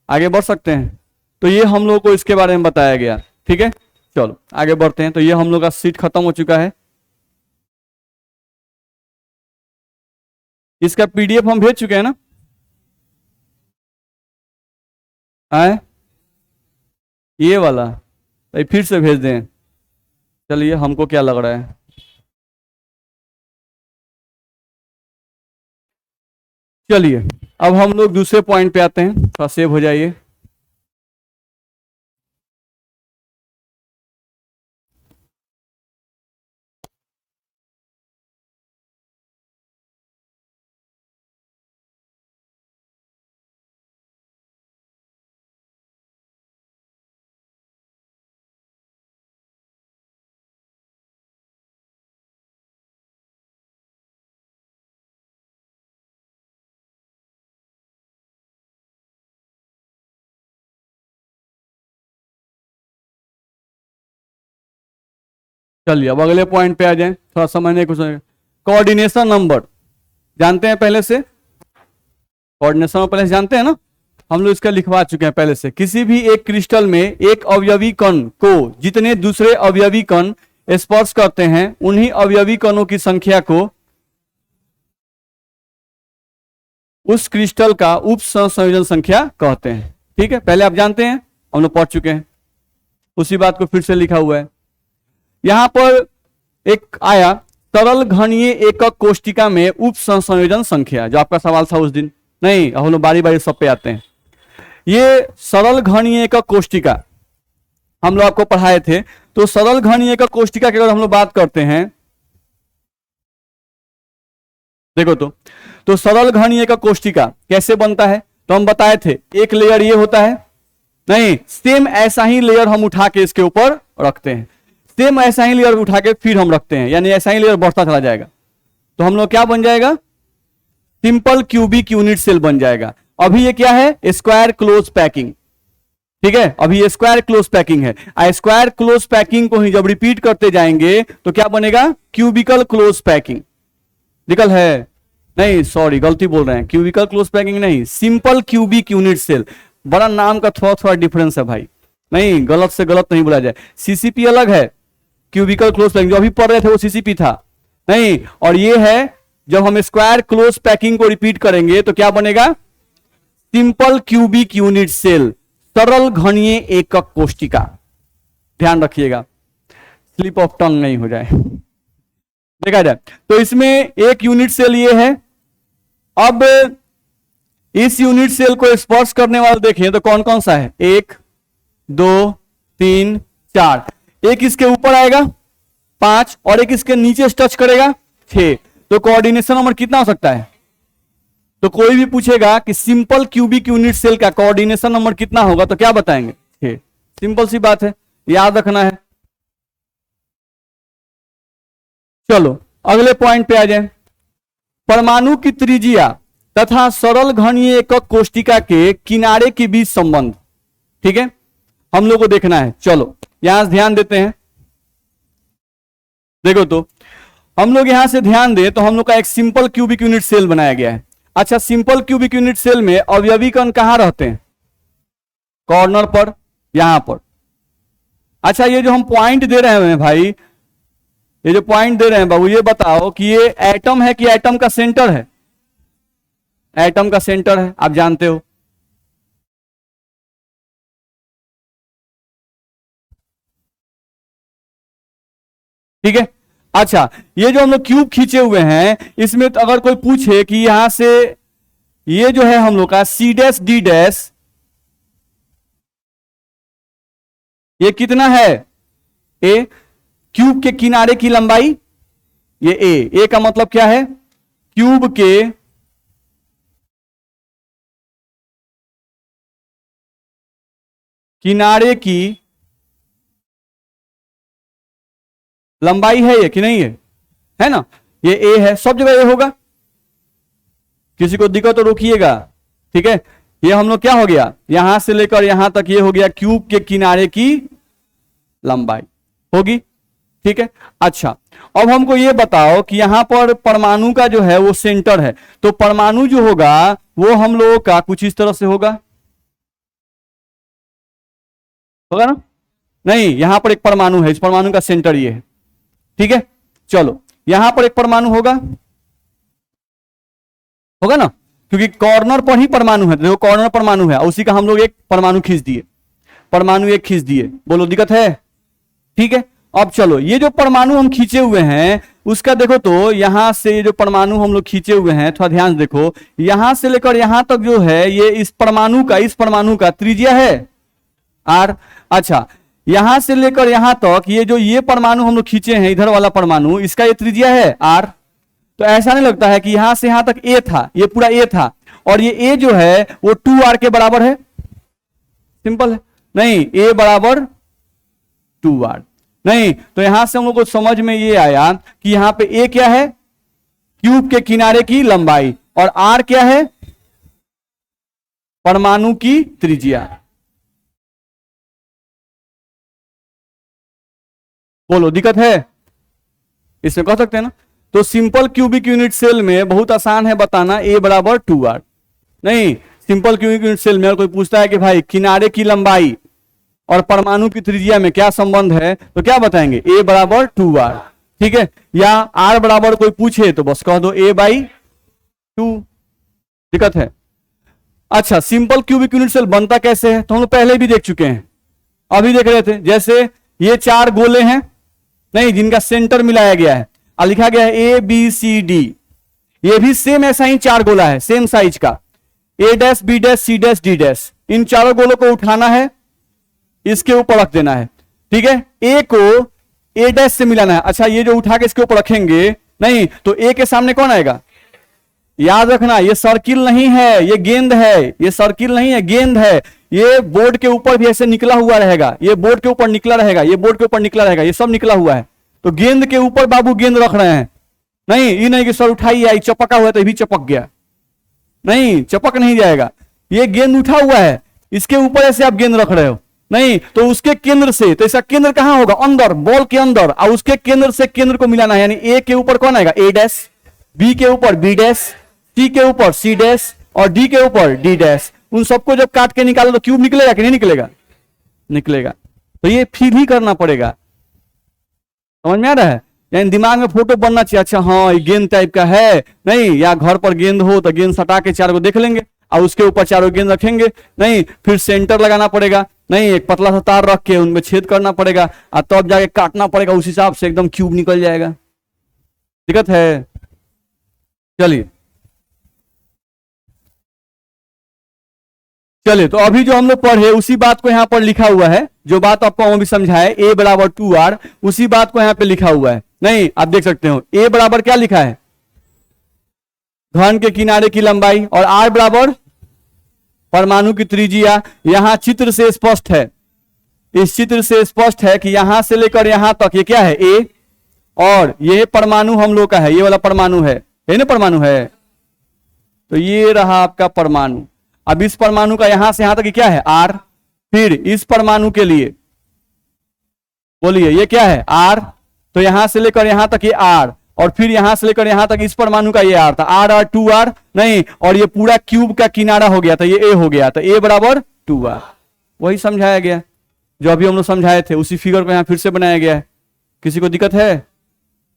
आगे बढ़ सकते हैं। तो ये हम लोगों को इसके बारे में बताया गया, ठीक है। चलो आगे बढ़ते हैं। तो ये हम लोग का सीट खत्म हो चुका है, इसका पीडीएफ हम भेज चुके हैं ना, आए ये वाला तो फिर से भेज दें। चलिए, हमको क्या लग रहा है, चलिए अब हम लोग दूसरे पॉइंट पे आते हैं। थोड़ा सेव हो जाइए। चलिए अब अगले पॉइंट पे आ जाएं, थोड़ा समझने कुछ। कोऑर्डिनेशन नंबर जानते हैं पहले से, कोऑर्डिनेशन नंबर पहले से जानते हैं ना, हम लोग इसका लिखवा चुके हैं पहले से। किसी भी एक क्रिस्टल में एक अवयवी कण को जितने दूसरे अवयवी कण स्पर्श करते हैं उन्हीं अवयवी कणों की संख्या को उस क्रिस्टल का उप संयोजन संख्या कहते हैं। ठीक है, पहले आप जानते हैं, हम लोग पढ़ चुके हैं, उसी बात को फिर से लिखा हुआ है। यहां पर एक आया तरल घनीय एकक कोष्टिका में उप संयोजन संख्या, जो आपका सवाल था उस दिन। नहीं, हम लोग बारी बारी सब पे आते हैं। ये सरल घनीय एकक कोष्टिका हम लोग आपको पढ़ाए थे। तो सरल घनीय एकक कोष्टिका की अगर हम लोग बात करते हैं, देखो तो सरल घनीय एकक कोष्टिका कैसे बनता है, तो हम बताए थे एक लेयर ये होता है। नहीं, सेम ऐसा ही लेयर हम उठा के इसके ऊपर रखते हैं, सेम ऐसा ही लेयर उठा के फिर हम रखते हैं, यानी ऐसा ही लेयर बढ़ता चला जाएगा। तो हम लोग क्या बन जाएगा, सिंपल क्यूबिक यूनिट सेल बन जाएगा। अभी ये क्या है, स्क्वायर क्लोज पैकिंग। ठीक है, अभी ये स्क्वायर क्लोज पैकिंग है। स्क्वायर क्लोज पैकिंग को ही जब रिपीट करते जाएंगे तो क्या बनेगा, क्यूबिकल क्लोज पैकिंग। निकल है, नहीं सॉरी गलती बोल रहे हैं, क्यूबिकल क्लोज पैकिंग नहीं, सिंपल क्यूबिक यूनिट सेल। बड़ा नाम का थोड़ा थोड़ा डिफरेंस है भाई, नहीं गलत से गलत नहीं बोला जाए। सीसीपी अलग है, क्यूबिकल क्लोज पैकिंग जो अभी पढ़ रहे थे वो सीसीपी था। नहीं, और ये है जब हम स्क्वायर क्लोज पैकिंग को रिपीट करेंगे तो क्या बनेगा, सिंपल क्यूबिक यूनिट सेल, सरल घनीय एकक कोशिका। ध्यान रखिएगा स्लिप ऑफ टंग नहीं हो जाए, देखा जाए तो इसमें एक यूनिट सेल ये है। अब इस यूनिट सेल को स्पर्श करने वाले देखें तो कौन कौन सा है, 1 2 3 4, एक इसके ऊपर आएगा 5 और एक इसके नीचे टच करेगा 6, तो कोऑर्डिनेशन नंबर कितना हो सकता है? तो कोई भी पूछेगा कि सिंपल क्यूबिक यूनिट सेल का कोऑर्डिनेशन नंबर कितना होगा तो क्या बताएंगे? 6। सिंपल सी बात है, याद रखना है। चलो अगले पॉइंट पे आ जाए। परमाणु की त्रिज्या तथा सरल घनीय एकक कोशिका के किनारे के बीच संबंध, ठीक है, हम लोग को देखना है। चलो यहां से ध्यान देते हैं। देखो तो हम लोग यहां से ध्यान दें तो हम लोग का एक सिंपल क्यूबिक यूनिट सेल बनाया गया है। अच्छा, सिंपल क्यूबिक यूनिट सेल में अवयवी कण कहां रहते हैं? कॉर्नर पर, यहां पर। अच्छा, ये जो हम पॉइंट दे रहे हैं भाई, ये जो पॉइंट दे रहे हैं बाबू, ये बताओ कि ये एटम है कि एटम का सेंटर है? एटम का सेंटर है, आप जानते हो। ठीक है। अच्छा, ये जो हम लोग क्यूब खींचे हुए हैं, इसमें तो अगर कोई पूछे कि यहां से ये जो है हम लोग का सी डैश डी डैश, ये कितना है? ए। क्यूब के किनारे की लंबाई ये ए का मतलब क्या है? क्यूब के किनारे की लंबाई है ये कि नहीं है ना? ये ए है, सब जगह ए होगा, किसी को दिक्कत तो रोकिएगा। ठीक है, ये हम लोग क्या हो गया, यहां से लेकर यहां तक ये हो गया क्यूब के किनारे की लंबाई होगी। ठीक है। अच्छा, अब हमको ये बताओ कि यहां पर परमाणु का जो है वो सेंटर है, तो परमाणु जो होगा वो हम लोगों का कुछ इस तरह से होगा ना? नहीं, यहां पर एक परमाणु है, इस परमाणु का सेंटर ये है। ठीक है, चलो यहां पर एक परमाणु होगा ना, क्योंकि कॉर्नर पर ही परमाणु है। देखो कॉर्नर परमाणु है, उसी का हम लोग एक परमाणु खींच दिए, परमाणु एक खींच दिए। बोलो दिक्कत है? ठीक है। अब चलो, ये जो परमाणु हम खींचे हुए हैं उसका देखो तो, यहां से जो परमाणु हम लोग खींचे हुए हैं, थोड़ा ध्यान से देखो, यहां से लेकर यहां तक जो है ये इस परमाणु का त्रिज्या है आर। अच्छा, यहां से लेकर यहां तक ये परमाणु हम लोग खींचे हैं, इधर वाला परमाणु, इसका ये त्रिज्या है आर। तो ऐसा नहीं लगता है कि यहां से यहां तक ए था, ये पूरा ए था, और ये ए जो है वो 2r के बराबर है? सिंपल है। नहीं, ए बराबर 2r नहीं। तो यहां से हम लोग को समझ में ये आया कि यहां पे ए क्या है? क्यूब के किनारे की लंबाई, और आर क्या है? परमाणु की त्रिज्या। बोलो दिक्कत है? इसमें कह सकते हैं ना। तो सिंपल क्यूबिक यूनिट सेल में बहुत आसान है बताना, ए बराबर 2r। नहीं, सिंपल क्यूबिक यूनिट सेल में अगर कोई पूछता है कि भाई किनारे की लंबाई और परमाणु की त्रिज्या में क्या संबंध है, तो क्या बताएंगे? ए बराबर 2r। ठीक है, या आर बराबर कोई पूछे तो बस कह दो a/2। दिक्कत है? अच्छा, सिंपल क्यूबिक यूनिट सेल बनता कैसे है तो हम लोग पहले भी देख चुके हैं, अभी देख रहे थे। जैसे ये 4 गोले हैं, नहीं, जिनका सेंटर मिलाया गया है और लिखा गया है ABCD, ये भी सेम ऐसा ही 4 गोला है, सेम साइज का, A dash B dash C dash D dash. इन चारों गोलों को उठाना है, इसके ऊपर रख देना है। ठीक है, ए को ए डैश से मिलाना है। अच्छा, ये जो उठा के इसके ऊपर रखेंगे, नहीं तो ए के सामने कौन आएगा? याद रखना, ये सर्किल नहीं है, ये गेंद है। ये सर्किल नहीं है, गेंद है। ये बोर्ड के ऊपर भी ऐसे निकला हुआ रहेगा, ये बोर्ड के ऊपर निकला रहेगा, ये बोर्ड के ऊपर निकला रहेगा, ये सब निकला हुआ है। तो गेंद के ऊपर बाबू गेंद रख रहे हैं। नहीं, ये नहीं कि सर उठाई आई, चपका हुआ तो भी चपक गया। नहीं, चपक नहीं जाएगा। ये गेंद उठा हुआ है, इसके ऊपर ऐसे आप गेंद रख रहे हो, नहीं तो उसके केंद्र से, तो इसका केंद्र कहां होगा? अंदर, बॉल के अंदर, और उसके केंद्र से केंद्र को मिलाना है। यानी ए के ऊपर कौन आएगा? ए डैश, बी के ऊपर बी डैश, सी के ऊपर सी डैश, और डी के ऊपर डी डैश। उन सबको जब काट के निकालो तो क्यूब निकलेगा कि नहीं निकलेगा? निकलेगा। तो ये फिर ही करना पड़ेगा, समझ में आ रहा है? यानी दिमाग में फोटो बनना चाहिए। अच्छा हाँ, ये गेंद टाइप का है, नहीं, या घर पर गेंद हो तो गेंद सटा के 4 को देख लेंगे, और उसके ऊपर चारों गेंद रखेंगे, नहीं फिर सेंटर लगाना पड़ेगा, नहीं एक पतला सा तार रख के उनमें छेद करना पड़ेगा और तब जाके काटना पड़ेगा, उस हिसाब से एकदम क्यूब निकल जाएगा। दिक्कत है? चलिए चलिए, तो अभी जो हम लोग पढ़े उसी बात को यहां पर लिखा हुआ है, जो बात आपको हम भी समझाए a बराबर 2r, उसी बात को यहां पे लिखा हुआ है। नहीं आप देख सकते हो a बराबर क्या लिखा है, घन के किनारे की लंबाई, और r बराबर परमाणु की त्रिज्या। यहां चित्र से स्पष्ट है, इस चित्र से स्पष्ट है कि यहां से लेकर यहां तक ये क्या है a, और ये परमाणु हम लोग का है, ये वाला परमाणु है, ये ना परमाणु है, तो ये रहा आपका परमाणु। अब इस परमाणु का यहां से यहां तक क्या है r, फिर इस परमाणु के लिए बोलिए ये क्या है r, तो यहां से लेकर यहां तक ये r, और फिर यहां से लेकर यहां तक इस परमाणु का ये r था, r 2r, नहीं और ये पूरा क्यूब का किनारा हो गया था, ये a हो गया था, a बराबर 2r। वही समझाया गया जो अभी हम लोग समझाए थे, उसी फिगर को यहां फिर से बनाया गया है। किसी को दिक्कत है?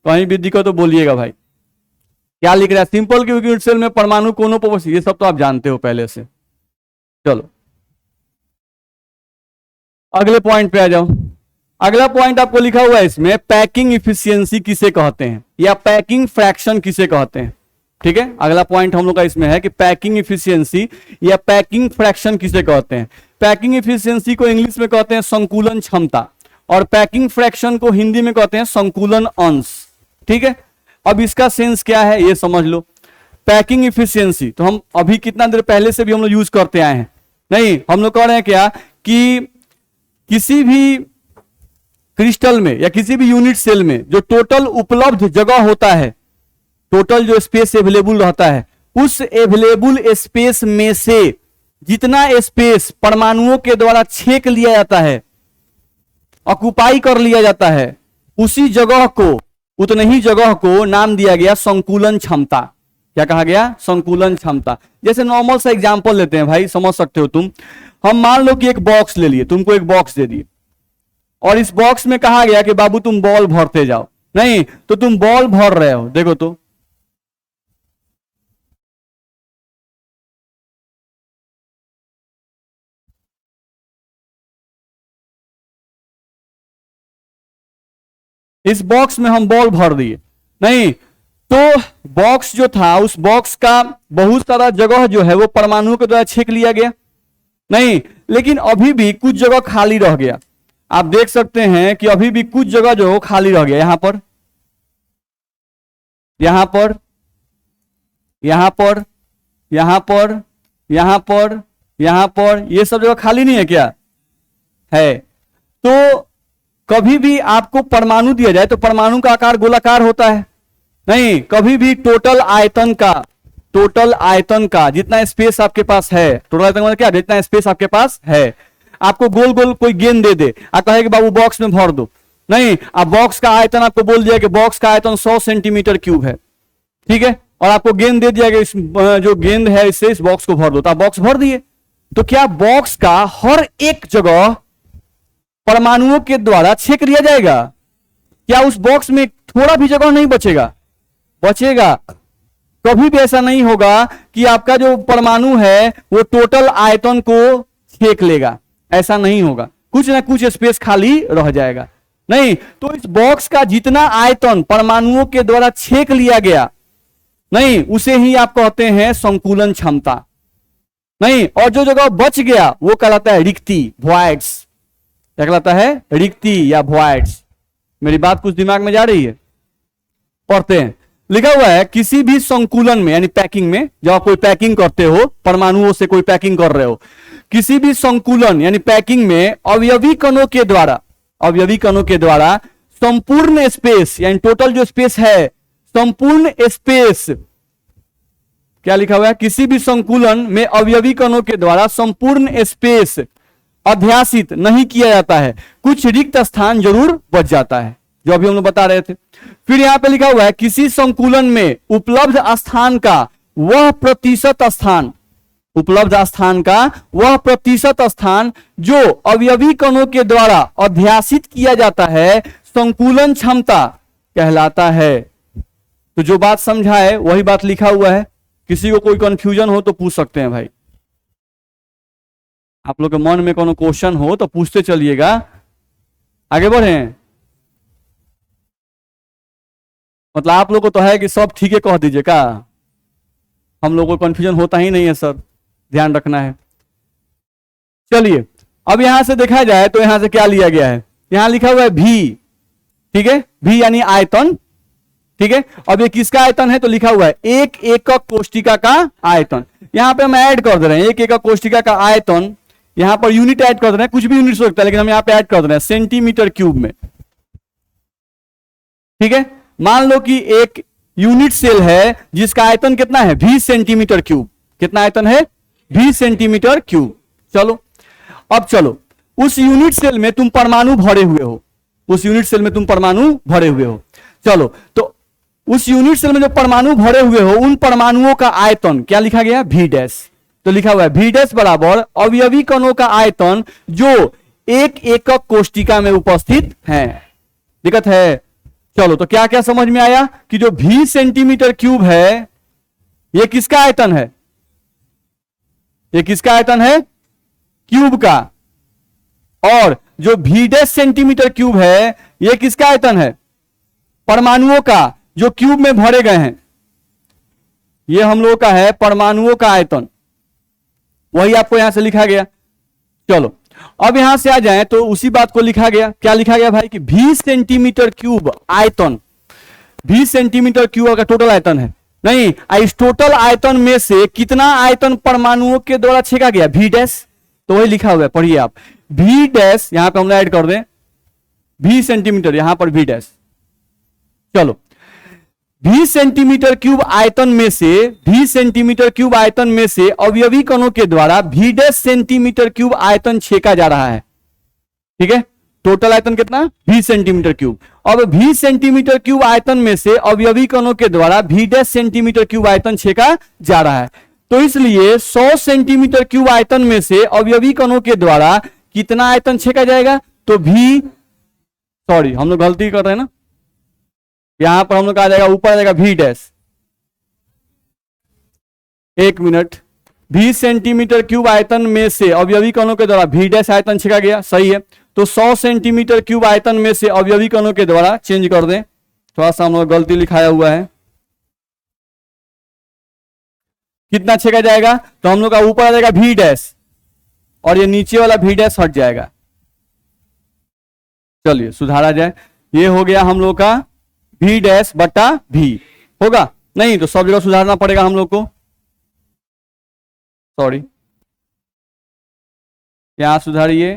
कहीं भी दिक्कत तो बोलिएगा भाई। क्या लिख रहा है? सिंपल क्यूबिक यूनिट सेल में परमाणु कोनों पर, ये सब तो आप जानते हो पहले से। चलो अगले पॉइंट पे आ जाओ। अगला पॉइंट आपको लिखा हुआ है इसमें, पैकिंग इफिशियंसी किसे कहते हैं या पैकिंग फ्रैक्शन किसे कहते हैं। ठीक है, अगला पॉइंट हम लोग का इसमें है कि पैकिंग इफिशियंसी या पैकिंग फ्रैक्शन किसे कहते हैं। पैकिंग इफिशियंसी को इंग्लिश में कहते हैं संकुलन क्षमता, और पैकिंग फ्रैक्शन को हिंदी में कहते हैं संकुलन अंश। ठीक है, अब इसका सेंस क्या है ये समझ लो। पैकिंग इफिशियंसी तो हम अभी कितना देर पहले से भी हम लोग यूज करते आए हैं। नहीं हम लोग कह रहे हैं क्या कि किसी भी क्रिस्टल में या किसी भी यूनिट सेल में जो टोटल उपलब्ध जगह होता है, टोटल जो स्पेस अवेलेबल रहता है, उस अवेलेबल स्पेस में से जितना स्पेस परमाणुओं के द्वारा छेक लिया जाता है, ऑक्युपाई कर लिया जाता है, उसी जगह को, उतने ही जगह को नाम दिया गया संकुलन क्षमता। क्या कहा गया? संकुलन क्षमता। जैसे नॉर्मल सा एग्जांपल लेते हैं भाई, समझ सकते हो तुम। हम मान लो कि एक बॉक्स ले लिए, तुमको एक बॉक्स दे दिए, और इस बॉक्स में कहा गया कि बाबू तुम बॉल भरते जाओ। नहीं तो तुम बॉल भर रहे हो, देखो तो इस बॉक्स में हम बॉल भर दिए। नहीं तो बॉक्स जो था, उस बॉक्स का बहुत सारा जगह जो है वो परमाणुओं के द्वारा छेक लिया गया। नहीं लेकिन अभी भी कुछ जगह खाली रह गया। आप देख सकते हैं कि अभी भी कुछ जगह जो खाली रह गया, यहां पर, यहां पर, यहां पर, यहां पर, यहां पर, यहां पर, ये सब जगह खाली नहीं है क्या? है। तो कभी भी आपको परमाणु दिया जाए तो परमाणु का आकार गोलाकार होता है। नहीं कभी भी टोटल आयतन का जितना स्पेस आपके पास है, टोटल आयतन मतलब क्या? जितना स्पेस आपके पास है, आपको गोल गोल कोई गेंद दे दे, आप कहे कि बाबू बॉक्स में भर दो। नहीं, अब बॉक्स का आयतन आपको बोल दिया कि बॉक्स का आयतन 100 सेंटीमीटर क्यूब है। ठीक है, और आपको गेंद दे दिया कि इस जो गेंद है इससे इस बॉक्स को भर दो, तो आप बॉक्स भर दिए। तो क्या बॉक्स का हर एक जगह परमाणुओं के द्वारा छेक लिया जाएगा? क्या उस बॉक्स में थोड़ा भी जगह नहीं बचेगा? बचेगा। कभी भी ऐसा नहीं होगा कि आपका जो परमाणु है वो टोटल आयतन को छेक लेगा, ऐसा नहीं होगा, कुछ ना कुछ स्पेस खाली रह जाएगा। नहीं तो इस बॉक्स का जितना आयतन परमाणुओं के द्वारा छेक लिया गया, नहीं उसे ही आप कहते हैं संकुलन क्षमता। नहीं और जो जगह बच गया वो कहलाता है रिक्ति, वॉइड्स। क्या कहलाता है? रिक्ति या वॉइड्स। मेरी बात कुछ दिमाग में जा रही है? पढ़ते हैं। लिखा हुआ है किसी भी संकुलन में यानी पैकिंग में, जब आप कोई पैकिंग करते हो, परमाणुओं से कोई पैकिंग कर रहे हो, किसी भी संकुलन यानी पैकिंग में अवयवी कणों के द्वारा संपूर्ण स्पेस यानी टोटल जो स्पेस है, संपूर्ण स्पेस, क्या लिखा हुआ है? किसी भी संकुलन में अवयवी कणों के द्वारा संपूर्ण स्पेस अध्यासित नहीं किया जाता है, कुछ रिक्त स्थान जरूर बच जाता है, जो अभी हम लोग बता रहे थे। फिर यहां पे लिखा हुआ है किसी संकुलन में उपलब्ध स्थान का वह प्रतिशत स्थान, उपलब्ध स्थान का वह प्रतिशत स्थान जो अवयवी कणों के द्वारा अध्यासित किया जाता है, संकुलन क्षमता कहलाता है। तो जो बात समझा है वही बात लिखा हुआ है। किसी को कोई कंफ्यूजन हो तो पूछ सकते हैं भाई। आप लोग के मन में कोनो क्वेश्चन हो तो पूछते चलिएगा, आगे बढ़े। मतलब आप लोग को तो है कि सब ठीक है कह दीजिए का, हम लोग को कंफ्यूजन होता ही नहीं है सर, ध्यान रखना है। चलिए अब यहां से देखा जाए तो यहां से क्या लिया गया है, यहां लिखा हुआ है भी, ठीक है, भी यानी आयतन, ठीक है। अब ये किसका आयतन है, तो लिखा हुआ है एक एकक कोष्टिका का आयतन। यहां पे हम ऐड कर दे रहे हैं एक एकक कोष्टिका का आयतन, यहां पर यूनिट ऐड कर दे रहे हैं, कुछ भी यूनिट हो सकता है लेकिन हम यहां पे ऐड कर दे रहे हैं सेंटीमीटर क्यूब में, ठीक है। मान लो कि एक यूनिट सेल है जिसका आयतन कितना है 20 सेंटीमीटर क्यूब, कितना आयतन है 20 सेंटीमीटर क्यूब। चलो अब चलो उस यूनिट सेल में तुम परमाणु भरे हुए हो, उस यूनिट सेल में तुम परमाणु भरे हुए हो। चलो तो उस यूनिट सेल में जो परमाणु भरे हुए हो उन परमाणुओं का आयतन क्या लिखा गया V डैश, तो लिखा हुआ है V डैश बराबर अवयवी कणों का आयतन जो एक एकक कोष्टिका में उपस्थित है। दिक्कत है। चलो तो क्या क्या समझ में आया कि जो 20 सेंटीमीटर क्यूब है ये किसका आयतन है, ये किसका आयतन है क्यूब का, और जो V डैश सेंटीमीटर क्यूब है ये किसका आयतन है परमाणुओं का जो क्यूब में भरे गए हैं, ये हम लोगों का है परमाणुओं का आयतन, वही आपको यहां से लिखा गया। चलो अब यहां से आ जाएं तो उसी बात को लिखा गया, क्या लिखा गया भाई कि 20 सेंटीमीटर क्यूब आयतन, 20 सेंटीमीटर क्यूब का टोटल आयतन है, नहीं इस टोटल आयतन में से कितना आयतन परमाणुओं के द्वारा छेका गया V डैश, तो वही लिखा हुआ है पढ़िए आप V डैश, यहां पे हम ऐड कर दें 20 सेंटीमीटर, यहां पर V डैश। चलो 20 सेंटीमीटर क्यूब आयतन में से 20 सेंटीमीटर क्यूब आयतन में से अवयवी कणों के द्वारा V डैश सेंटीमीटर क्यूब आयतन छेका जा रहा है, ठीक है। टोटल आयतन कितना 20 सेंटीमीटर क्यूब। अब 20 सेंटीमीटर क्यूब आयतन में से अवयवी कणों के द्वारा V डैश सेंटीमीटर क्यूब आयतन छेका जा रहा है, तो इसलिए 100 सेंटीमीटर क्यूब आयतन में से अवयवी कणों के द्वारा कितना आयतन छेका जाएगा, तो सॉरी हम लोग गलती कर रहे हैं ना, यहां पर हम लोग आ जाएगा ऊपर आ जाएगा V डैश, एक मिनट, 20 सेंटीमीटर क्यूब आयतन में से अवयवी कणों के द्वारा V डैश आयतन छेका गया, सही है। तो 100 सेंटीमीटर क्यूब आयतन में से अवयवी कणों के द्वारा, चेंज कर दें थोड़ा सा हम लोग गलती लिखाया हुआ है, कितना छेका जाएगा, तो हम लोग का ऊपर आ जाएगा V डैश और ये नीचे वाला V डैश हट जाएगा। चलिए सुधारा जाए, ये हो गया हम लोग का V डैश बटा V, होगा नहीं तो सब जगह सुधारना पड़ेगा हम लोग को, सॉरी यहां सुधारिए,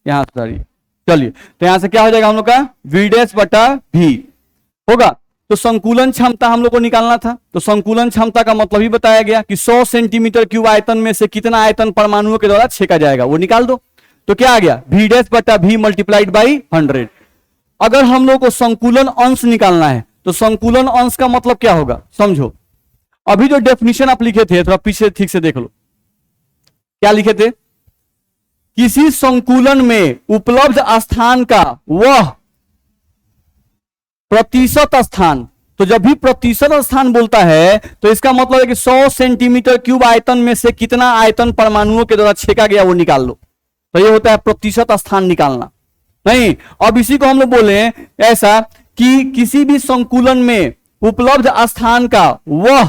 यहां सुधारिए। चलिए तो यहां से क्या हो जाएगा हम लोग का V डैश बटा V होगा। तो संकुलन क्षमता हम लोग को निकालना था, तो संकुलन क्षमता का मतलब ही बताया गया कि 100 सेंटीमीटर क्यूब आयतन में से कितना आयतन परमाणुओं के द्वारा छेका जाएगा, वो निकाल दो। तो क्या आ गया V डैश बटा V मल्टीप्लाइड बाई 100। अगर हम लोग को संकुलन अंश निकालना है तो संकुलन अंश का मतलब क्या होगा समझो, अभी जो डेफिनेशन आप लिखे थे थोड़ा पीछे ठीक से देख लो, क्या लिखे थे, किसी संकुलन में उपलब्ध स्थान का वह प्रतिशत स्थान, तो जब भी प्रतिशत स्थान बोलता है तो इसका मतलब है कि 100 सेंटीमीटर क्यूब आयतन में से कितना आयतन परमाणुओं के द्वारा छेका गया वो निकाल लो, तो ये होता है प्रतिशत स्थान निकालना। नहीं, अब इसी को हम लोग बोले ऐसा कि किसी भी संकुलन में उपलब्ध स्थान का वह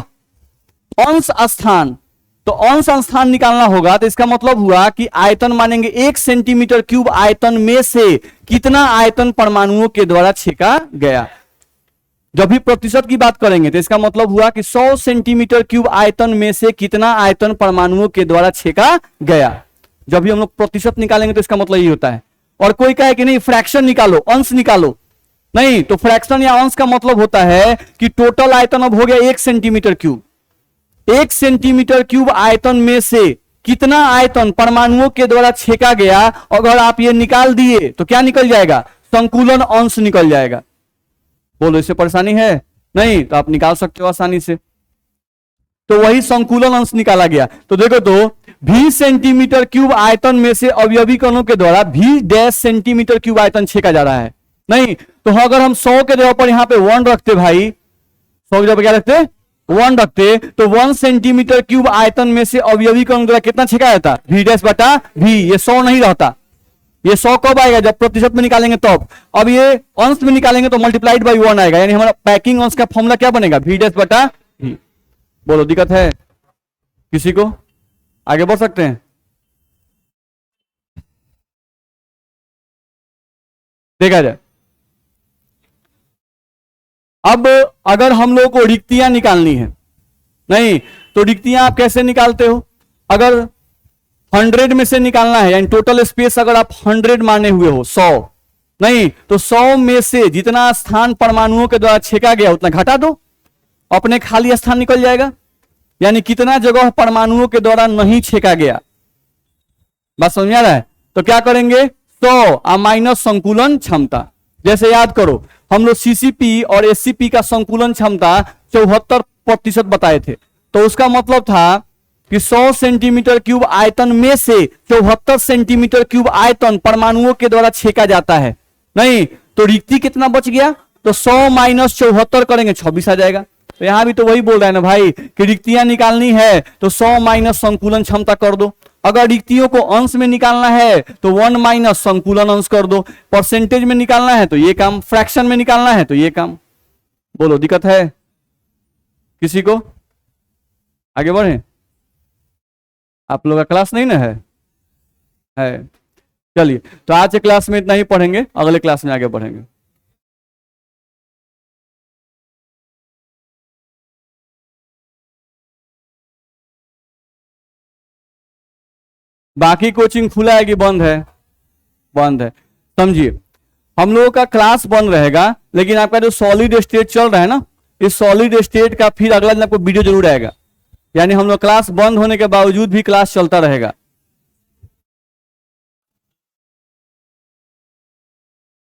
अंश स्थान, तो अंश स्थान निकालना होगा, तो इसका मतलब हुआ कि आयतन मानेंगे 1 सेंटीमीटर क्यूब आयतन में से कितना आयतन परमाणुओं के द्वारा छेका गया। जब भी प्रतिशत की बात करेंगे तो इसका मतलब हुआ कि 100 सेंटीमीटर क्यूब आयतन में से कितना आयतन परमाणुओं के द्वारा छेका गया। जब भी हम लोग प्रतिशत निकालेंगे तो इसका मतलब ये होता है। और कोई कहे कि नहीं फ्रैक्शन निकालो, अंश निकालो, नहीं, तो फ्रैक्शन या अंश का मतलब होता है कि टोटल आयतन अब हो गया 1 सेंटीमीटर क्यूब, 1 सेंटीमीटर क्यूब आयतन में से कितना आयतन परमाणुओं के द्वारा छेका गया, अगर आप ये निकाल दिए तो क्या निकल जाएगा, संकुलन अंश निकल जाएगा। बोलो इससे परेशानी है, नहीं तो आप निकाल सकते हो आसानी से। तो वही संकुलन अंश निकाला गया। तो देखो तो 20 सेंटीमीटर क्यूब आयतन में से अवयवी कणों के द्वारा V डैश सेंटीमीटर क्यूब आयतन छेका जा रहा है, नहीं तो अगर हम 100 के जगह पर यहां पे 1 रखते भाई, 100 की जगह पर क्या रखते 1 रखते तो 1 सेंटीमीटर क्यूब आयतन में से अवयवीकरण द्वारा कितना छेका जाता? v डैश बटा v। ये 100 नहीं रहता। ये 100 कब आएगा? जब प्रतिशत में निकालेंगे तब। अब ये अंश में निकालेंगे तो मल्टीप्लाइड बाई 1 आएगा, यानी हमारा पैकिंग अंश का फॉर्मूला क्या बनेगा? v डैश बटा v। बोलो दिक्कत है किसी को? आगे बढ़ सकते हैं? देखा जाए। अब अगर हम लोग को रिक्तियां निकालनी है, नहीं तो रिक्तियां आप कैसे निकालते हो? अगर 100 में से निकालना है, यानी टोटल स्पेस अगर आप 100 माने हुए हो, 100 नहीं तो 100 में से जितना स्थान परमाणुओं के द्वारा छेका गया उतना घटा दो, अपने खाली स्थान निकल जाएगा। यानी कितना जगह परमाणुओं के द्वारा नहीं छेका गया। बात समझ में आ रहा है? तो क्या करेंगे? 100 माइनस संकुलन क्षमता। जैसे याद करो हम लोग सीसीपी और एससीपी का संकुलन क्षमता 74% बताए थे, तो उसका मतलब था कि 100 सेंटीमीटर क्यूब आयतन में से 74 सेंटीमीटर क्यूब आयतन परमाणुओं के द्वारा छेका जाता है। नहीं तो रिक्ति कितना बच गया? तो 100 माइनस 74 करेंगे 26 आ जाएगा। तो यहां भी तो वही बोल रहा है ना भाई कि रिक्तियां निकालनी है तो 100 माइनस संकुलन क्षमता कर दो। अगर रिक्तियों को अंश में निकालना है तो 1 माइनस संकुलन अंश कर दो। परसेंटेज में निकालना है तो ये काम, फ्रैक्शन में निकालना है तो ये काम। बोलो दिक्कत है किसी को? आगे बढ़े। आप लोग का क्लास नहीं ना है? चलिए तो आज के क्लास में इतना ही पढ़ेंगे, अगले क्लास में आगे बढ़ेंगे। बाकी कोचिंग खुला है कि बंद है? बंद है। समझिए हम लोगों का क्लास बंद रहेगा, लेकिन आपका जो सॉलिड स्टेट चल रहा है ना, इस सॉलिड स्टेट का फिर अगला दिन आपको वीडियो जरूर आएगा। यानी हम लोग क्लास बंद होने के बावजूद भी क्लास चलता रहेगा।